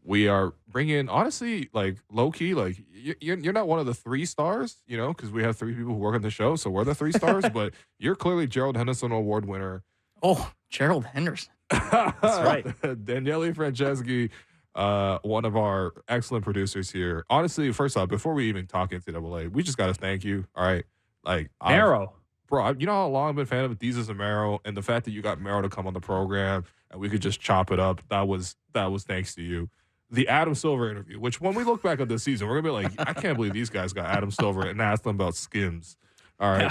we are bringing, honestly, like low key, like you're not one of the 3 stars, because we have 3 people who work on the show, so we're the 3 stars. But you're clearly Gerald Henderson Award winner. Oh, Gerald Henderson. That's right. Daniele Franceschi, one of our excellent producers here. Honestly, first off, before we even talk NCAA, we just got to thank you. All right, like Mero. Bro, you know how long I've been a fan of Deezus and Mero, and the fact that you got Mero to come on the program and we could just chop it up, that was thanks to you. The Adam Silver interview, which when we look back at this season, we're going to be like, I can't believe these guys got Adam Silver and asked them about Skims. All right.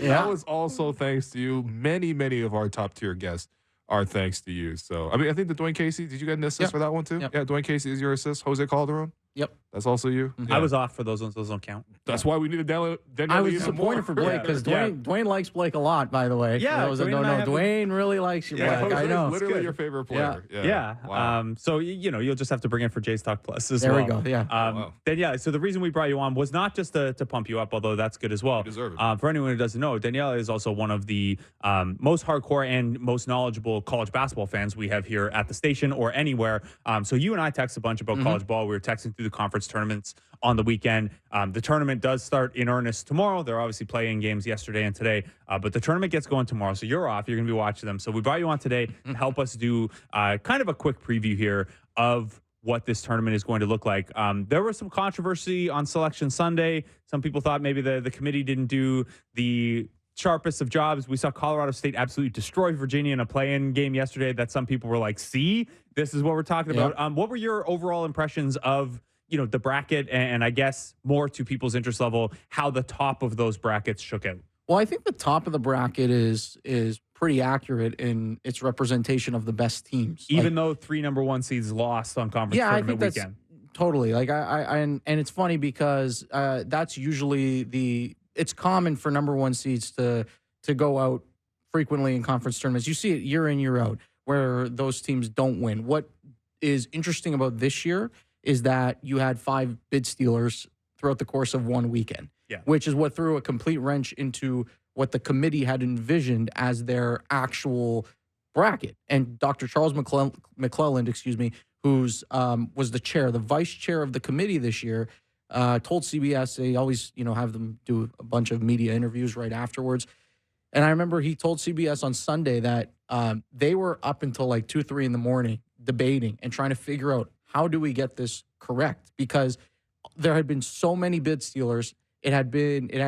That was also thanks to you. Many, many of our top tier guests are thanks to you. So, I mean, I think the Dwayne Casey, did you get an assist for that one too? Yep. Yeah, Dwayne Casey is your assist. Jose Calderon? Yep. That's also you? I was off for those ones. Those don't count. That's why we needed Daniele. I was disappointed for Blake because Dwayne likes Blake a lot, by the way. Yeah. That was Dwayne really likes you, Blake. I know. Literally your favorite player. Yeah. Wow. So, you'll just have to bring in for Jay's Talk Plus as well. There we go. Yeah. Then, so the reason we brought you on was not just to pump you up, although that's good as well. You deserve it. For anyone who doesn't know, Daniele is also one of the most hardcore and most knowledgeable college basketball fans we have here at the station or anywhere. So you and I text a bunch about college ball. We were texting through the conference sports tournaments on the weekend. The tournament does start in earnest tomorrow. They're obviously playing games yesterday and today, but the tournament gets going tomorrow. So you're off. You're going to be watching them. So we brought you on today to help us do kind of a quick preview here of what this tournament is going to look like. There was some controversy on Selection Sunday. Some people thought maybe the committee didn't do the sharpest of jobs. We saw Colorado State absolutely destroy Virginia in a play-in game yesterday that some people were like, see, this is what we're talking about. What were your overall impressions of, the bracket and I guess more to people's interest level, how the top of those brackets shook out? Well, I think the top of the bracket is pretty accurate in its representation of the best teams. Even though 3 number 1 seeds lost on conference tournament weekend. Totally. And it's funny because that's usually it's common for number 1 seeds to go out frequently in conference tournaments. You see it year in, year out, where those teams don't win. What is interesting about this year is that you had 5 bid stealers throughout the course of one weekend, which is what threw a complete wrench into what the committee had envisioned as their actual bracket. And Dr. Charles McClelland, who's was the vice chair of the committee this year, told CBS, they always, have them do a bunch of media interviews right afterwards. And I remember he told CBS on Sunday that they were up until like 2, 3 in the morning debating and trying to figure out how do we get this correct? Because there had been so many bid stealers. It had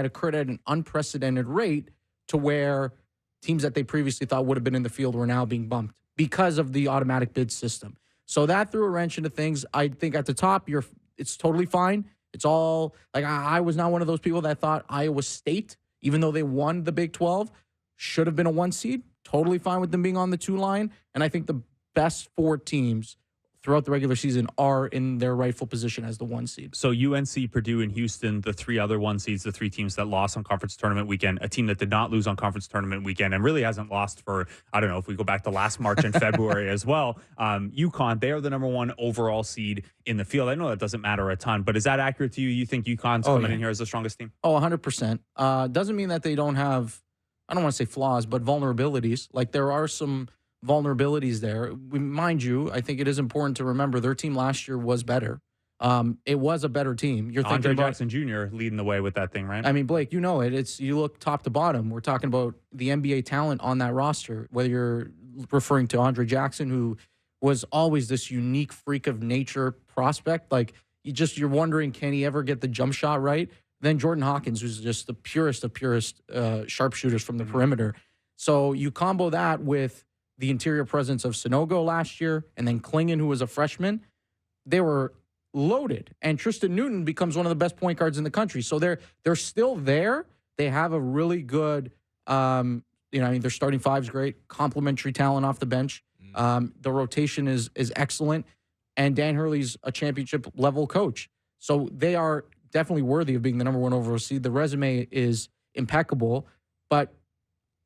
occurred at an unprecedented rate to where teams that they previously thought would have been in the field were now being bumped because of the automatic bid system. So that threw a wrench into things. I think at the top, it's totally fine. It's all like I was not one of those people that thought Iowa State, even though they won the Big 12, should have been a 1 seed. Totally fine with them being on the 2 line. And I think the best 4 teams throughout the regular season are in their rightful position as the 1 seed. So UNC, Purdue, and Houston, the 3 other 1 seeds, the 3 teams that lost on conference tournament weekend, a team that did not lose on conference tournament weekend and really hasn't lost for, I don't know, if we go back to last March and February as well. UConn, they are the number 1 overall seed in the field. I know that doesn't matter a ton, but is that accurate to you? You think UConn's coming in here as the strongest team? Oh, 100%. Doesn't mean that they don't have, I don't want to say flaws, but vulnerabilities. Like there are some vulnerabilities there. Mind you, I think it is important to remember their team last year was better. It was a better team. You're thinking Andre Jackson Jr. leading the way with that thing, right? I mean, Blake, it's you look top to bottom. We're talking about the NBA talent on that roster, whether you're referring to Andre Jackson, who was always this unique freak of nature prospect. Like you're wondering, can he ever get the jump shot right? Then Jordan Hawkins, who's just the purest of purest sharpshooters from the perimeter. So you combo that with the interior presence of Sanogo last year, and then Klingon, who was a freshman. They were loaded, and Tristan Newton becomes one of the best point guards in the country. So they're still there. They have a really good, their starting 5's great, complementary talent off the bench. The rotation is excellent, and Dan Hurley's a championship level coach. So they are definitely worthy of being the number 1 overall seed. The resume is impeccable, but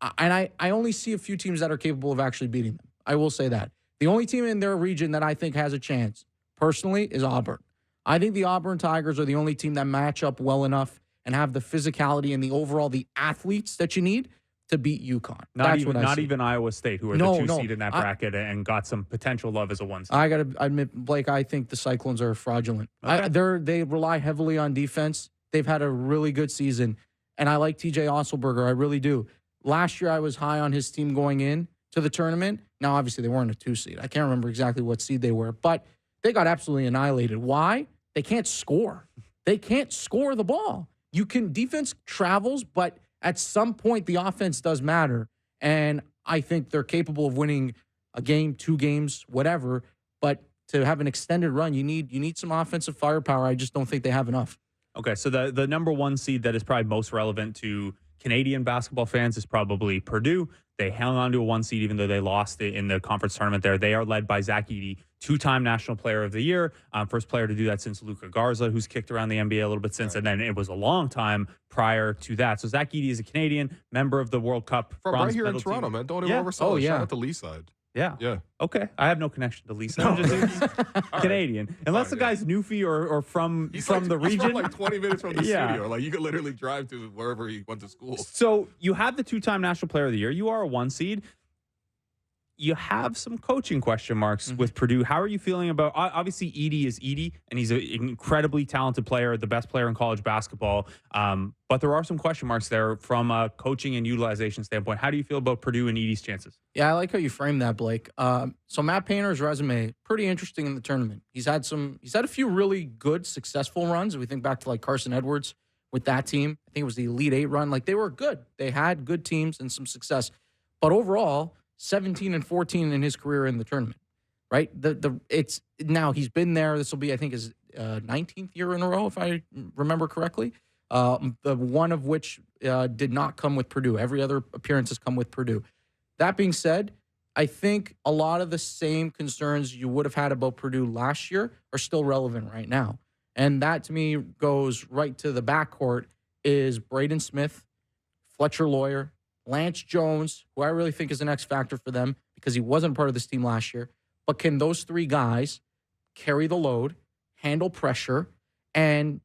I only see a few teams that are capable of actually beating them. I will say that. The only team in their region that I think has a chance, personally, is Auburn. I think the Auburn Tigers are the only team that match up well enough and have the physicality and the athletes that you need to beat UConn. Not even Iowa State, who are the 2 seed in that bracket and got some potential love as a 1 seed. I got to admit, Blake, I think the Cyclones are fraudulent. Okay. They rely heavily on defense. They've had a really good season, and I like TJ Osselberger. I really do. Last year, I was high on his team going in to the tournament. Now, obviously, they weren't a 2 seed. I can't remember exactly what seed they were, but they got absolutely annihilated. Why? They can't score. They can't score the ball. Defense travels, but at some point, the offense does matter. And I think they're capable of winning a game, 2 games, whatever. But to have an extended run, you need some offensive firepower. I just don't think they have enough. Okay, so the number 1 seed that is probably most relevant to Canadian basketball fans is probably Purdue. They hung on to a 1 seed even though they lost in the conference tournament there. They are led by Zach Edey, 2-time National Player of the Year. First player to do that since Luka Garza, who's kicked around the NBA a little bit since. Right. And then it was a long time prior to that. So Zach Edey is a Canadian, member of the World Cup. From right here in Toronto, man. Don't even oversell it. Shout out to Leaside. Yeah. Okay. I have no connection to Lisa. I'm just Canadian. Unless the guy's Newfie or from the region. He's from like 20 minutes from the studio. Like you could literally drive to wherever he went to school. So you have the 2-time National Player of the Year. You are a 1 seed. you have some coaching question marks with Purdue. How are you feeling about, obviously Edey is Edey, and he's an incredibly talented player, the best player in college basketball. But there are some question marks there from a coaching and utilization standpoint. How do you feel about Purdue and Edey's chances? Yeah, I like how you framed that, Blake. So Matt Painter's resume, pretty interesting in the tournament. He's had a few really good, successful runs. If we think back to like Carson Edwards with that team, I think it was the Elite Eight run. Like they were good. They had good teams and some success. But overall, 17-14 in his career in the tournament, right? It's now he's been there. This will be, I think, his 19th year in a row, if I remember correctly. The one of which did not come with Purdue. Every other appearance has come with Purdue. That being said, I think a lot of the same concerns you would have had about Purdue last year are still relevant right now. And that, to me, goes right to the backcourt is Braden Smith, Fletcher Lawyer, Lance Jones, who I really think is an X factor for them because he wasn't part of this team last year. But can those three guys carry the load, handle pressure, and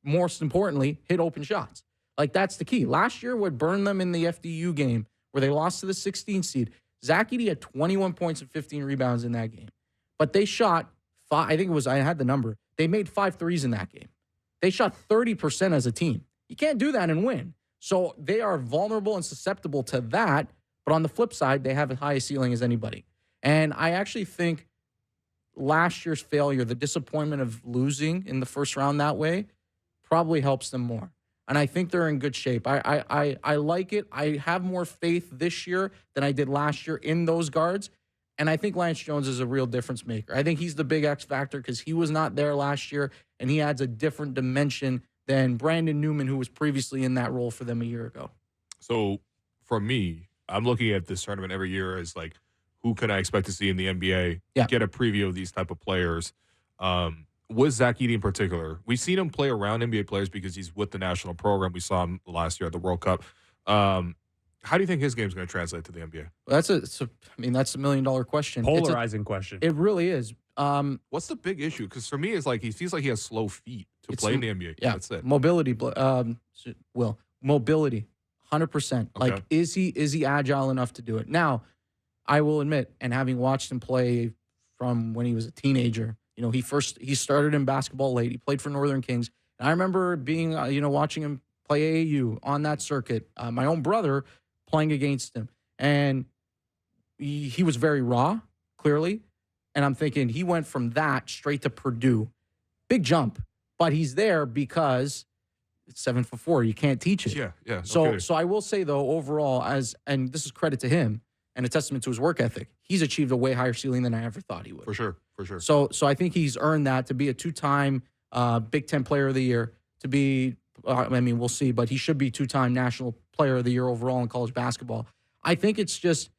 most importantly, hit open shots? Like, that's the key. Last year, what burned them in the FDU game where they lost to the 16th seed, Zach Edey had 21 points and 15 rebounds in that game. But they shot I had the number. They made 5 threes in that game. They shot 30% as a team. You can't do that and win. So they are vulnerable and susceptible to that. But on the flip side, they have as high a ceiling as anybody. And I actually think last year's failure, the disappointment of losing in the first round that way, probably helps them more. And I think they're in good shape. I like it. I have more faith this year than I did last year in those guards. And I think Lance Jones is a real difference maker. I think he's the big X factor because he was not there last year, and he adds a different dimension than Brandon Newman, who was previously in that role for them a year ago. So for me, I'm looking at this tournament every year as like, who can I expect to see in the NBA? Yeah. Get a preview of these type of players. With Zach Edey in particular, we've seen him play around NBA players because he's with the national program. We saw him last year at the World Cup. How do you think his game is going to translate to the NBA? That's a $1 million question. Polarizing question. It really is. What's the big issue? Because for me, it's like he feels like he has slow feet to play in the NBA. Yeah, that's it. Mobility. Mobility, 100%. Okay. Like, is he agile enough to do it? Now, I will admit, and having watched him play from when he was a teenager, he started in basketball late. He played for Northern Kings, and I remember being, watching him play AAU on that circuit. My own brother playing against him, and he was very raw, clearly. And I'm thinking he went from that straight to Purdue. Big jump, but he's there because it's 7'4". You can't teach it. Yeah. So I will say though, overall, and this is credit to him and a testament to his work ethic, he's achieved a way higher ceiling than I ever thought he would. For sure. So I think he's earned that to be a 2-time Big Ten Player of the Year. To be, we'll see, but he should be 2-time National Player of the Year overall in college basketball. I think it's just,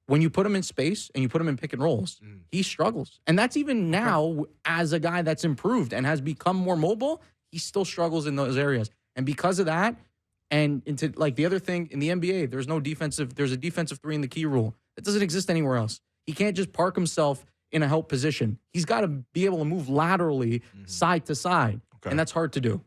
when you put him in space and you put him in pick and rolls, he struggles. And that's even now as a guy that's improved and has become more mobile, he still struggles in those areas. And because of that, and into like the other thing in the NBA, there's a defensive 3 in the key rule. That doesn't exist anywhere else. He can't just park himself in a help position. He's got to be able to move laterally side to side. Okay. And that's hard to do.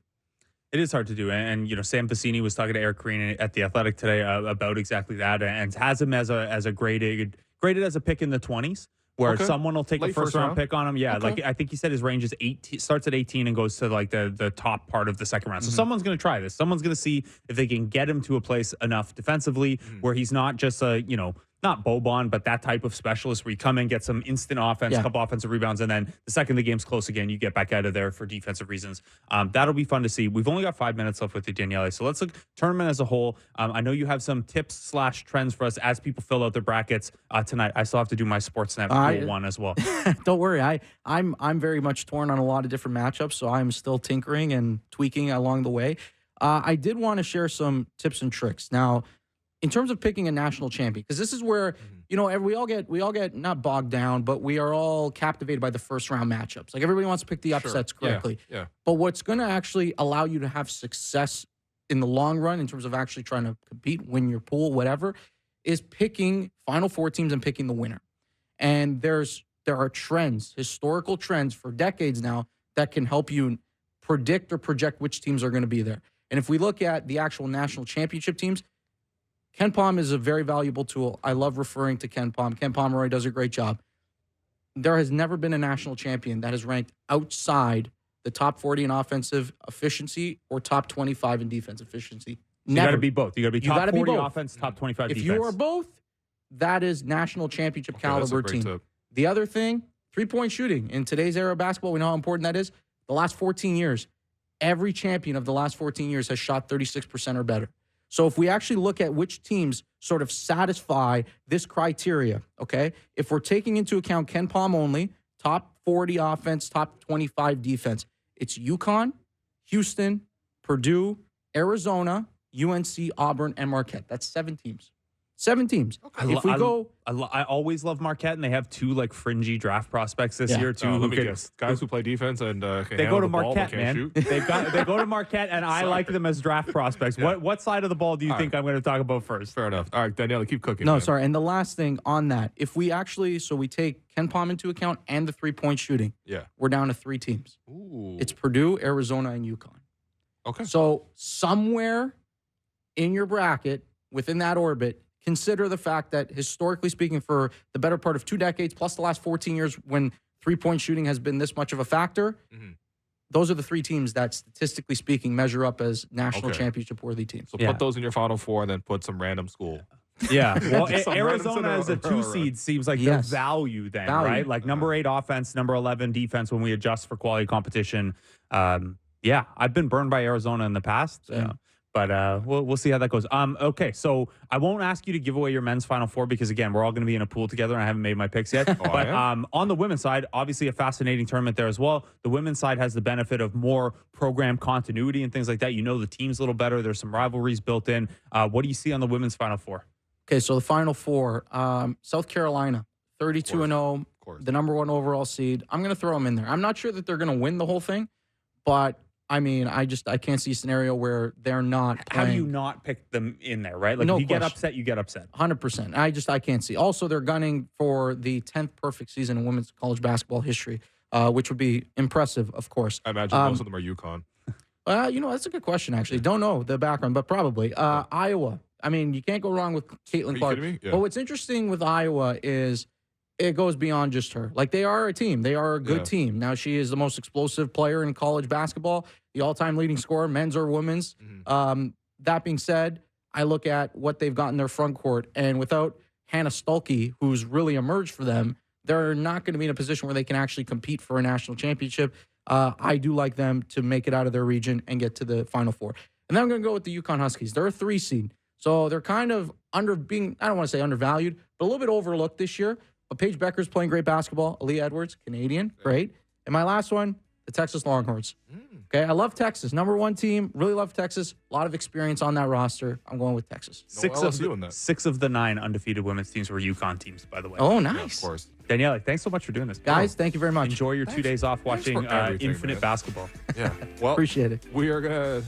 It is hard to do. And Sam Vecini was talking to Eric Green at The Athletic today about exactly that, and has him as a graded as a pick in the 20s, where someone will take a first round pick on him. Yeah, like I think he said his range is 18, starts at 18 and goes to like the top part of the second round. So someone's going to try this. Someone's going to see if they can get him to a place enough defensively where he's not just not Boban, but that type of specialist where you come in, get some instant offense, couple offensive rebounds, and then the second the game's close again, you get back out of there for defensive reasons. That'll be fun to see. We've only got 5 minutes left with you, Daniele. So let's look tournament as a whole. I know you have some tips/trends for us as people fill out their brackets tonight. I still have to do my Sportsnet Rule 1 as well. Don't worry. I'm very much torn on a lot of different matchups, so I'm still tinkering and tweaking along the way. I did want to share some tips and tricks. Now, in terms of picking a national champion, because this is where, we all get not bogged down, but we are all captivated by the first round matchups. Like, everybody wants to pick the upsets correctly. Yeah. But what's going to actually allow you to have success in the long run in terms of actually trying to compete, win your pool, whatever, is picking Final Four teams and picking the winner. And there are trends, historical trends for decades now that can help you predict or project which teams are going to be there. And if we look at the actual national championship teams, Ken Pom is a very valuable tool. I love referring to Ken Pom. Ken Pomeroy does a great job. There has never been a national champion that has ranked outside the top 40 in offensive efficiency or top 25 in defense efficiency. So you got to be both. You got to be top 40 offense, top 25 defense. If you are both, that is national championship caliber team. Tip. The other thing, three-point shooting. In today's era of basketball, we know how important that is. The last 14 years, every champion of the last 14 years has shot 36% or better. So if we actually look at which teams sort of satisfy this criteria, okay, if we're taking into account Ken Pom only, top 40 offense, top 25 defense, it's UConn, Houston, Purdue, Arizona, UNC, Auburn, and Marquette. That's 7 teams. 7 teams. Okay. If we go, I always love Marquette, and they have 2 like fringy draft prospects this year too. Let me guess, guys who play defense and they go to Marquette, man. Shoot. They go to Marquette, and I like them as draft prospects. Yeah. What side of the ball do you think I'm going to talk about first? Fair enough. All right, Daniele, keep cooking. No, man. sorry. And the last thing on that, if we actually, so we take Ken Pom into account and the 3-point shooting. Yeah, we're down to 3 teams. Ooh. It's Purdue, Arizona, and UConn. Okay. So somewhere in your bracket within that orbit, consider the fact that historically speaking, for the better part of 2 decades, plus the last 14 years when 3-point shooting has been this much of a factor, those are the 3 teams that statistically speaking measure up as national championship worthy teams. So put those in your Final Four and then put some random school. Yeah. Well, Arizona as a 2 seed seems like the value then, right? Like number 8 offense, number 11 defense when we adjust for quality competition. Yeah, I've been burned by Arizona in the past. But we'll see how that goes. Okay, so I won't ask you to give away your men's Final Four because, again, we're all going to be in a pool together, and I haven't made my picks yet. But on the women's side, obviously a fascinating tournament there as well. The women's side has the benefit of more program continuity and things like that. You know the team's a little better. There's some rivalries built in. What do you see on the women's Final Four? Okay, so the Final Four, South Carolina, 32-0, the number 1 overall seed. I'm going to throw them in there. I'm not sure that they're going to win the whole thing, but I mean, I can't see a scenario where they're not playing. How do you not pick them in there, right? Like, if you get upset, you get upset. 100%. I can't see. Also, they're gunning for the 10th perfect season in women's college basketball history, which would be impressive, of course. I imagine most of them are UConn. That's a good question, actually. Don't know the background, but probably. Iowa. I mean, you can't go wrong with Caitlin Clark. Yeah. But what's interesting with Iowa is it goes beyond just her. Like, they are a team. They are a good team. Now, she is the most explosive player in college basketball, the all-time leading scorer, men's or women's. That being said, I look at what they've got in their front court, and without Hannah Stuelke, who's really emerged for them, they're not going to be in a position where they can actually compete for a national championship. I do like them to make it out of their region and get to the Final Four. And then I'm going to go with the UConn Huskies. They're a 3 seed. So they're kind of I don't want to say undervalued, but a little bit overlooked this year. But Paige Becker's playing great basketball. Aaliyah Edwards, Canadian, great. And my last one, the Texas Longhorns. Okay, I love Texas. Number 1 team, really love Texas. A lot of experience on that roster. I'm going with Texas. 6 of the 9 undefeated women's teams were UConn teams, by the way. Oh, nice. Yeah, of course. Daniele, thanks so much for doing this. Guys, thank you very much. Enjoy your 2 days off watching Infinite Basketball. Yeah. Well, appreciate it. We are going to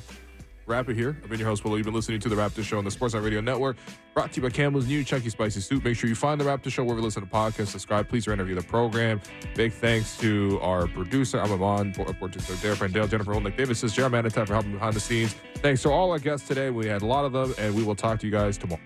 wrap it here. I've been your host, Willow. You've been listening to The Raptors Show on the Sportsnet Radio Network, brought to you by Campbell's New Chunky Spicy Soup. Make sure you find The Raptors Show wherever you listen to podcasts. Subscribe. Please review the program. Big thanks to our producer, Amon, producer Derek Brandale, Jennifer Holnick Davis, Jeremy Manatap for helping behind the scenes. Thanks to all our guests today. We had a lot of them, and we will talk to you guys tomorrow.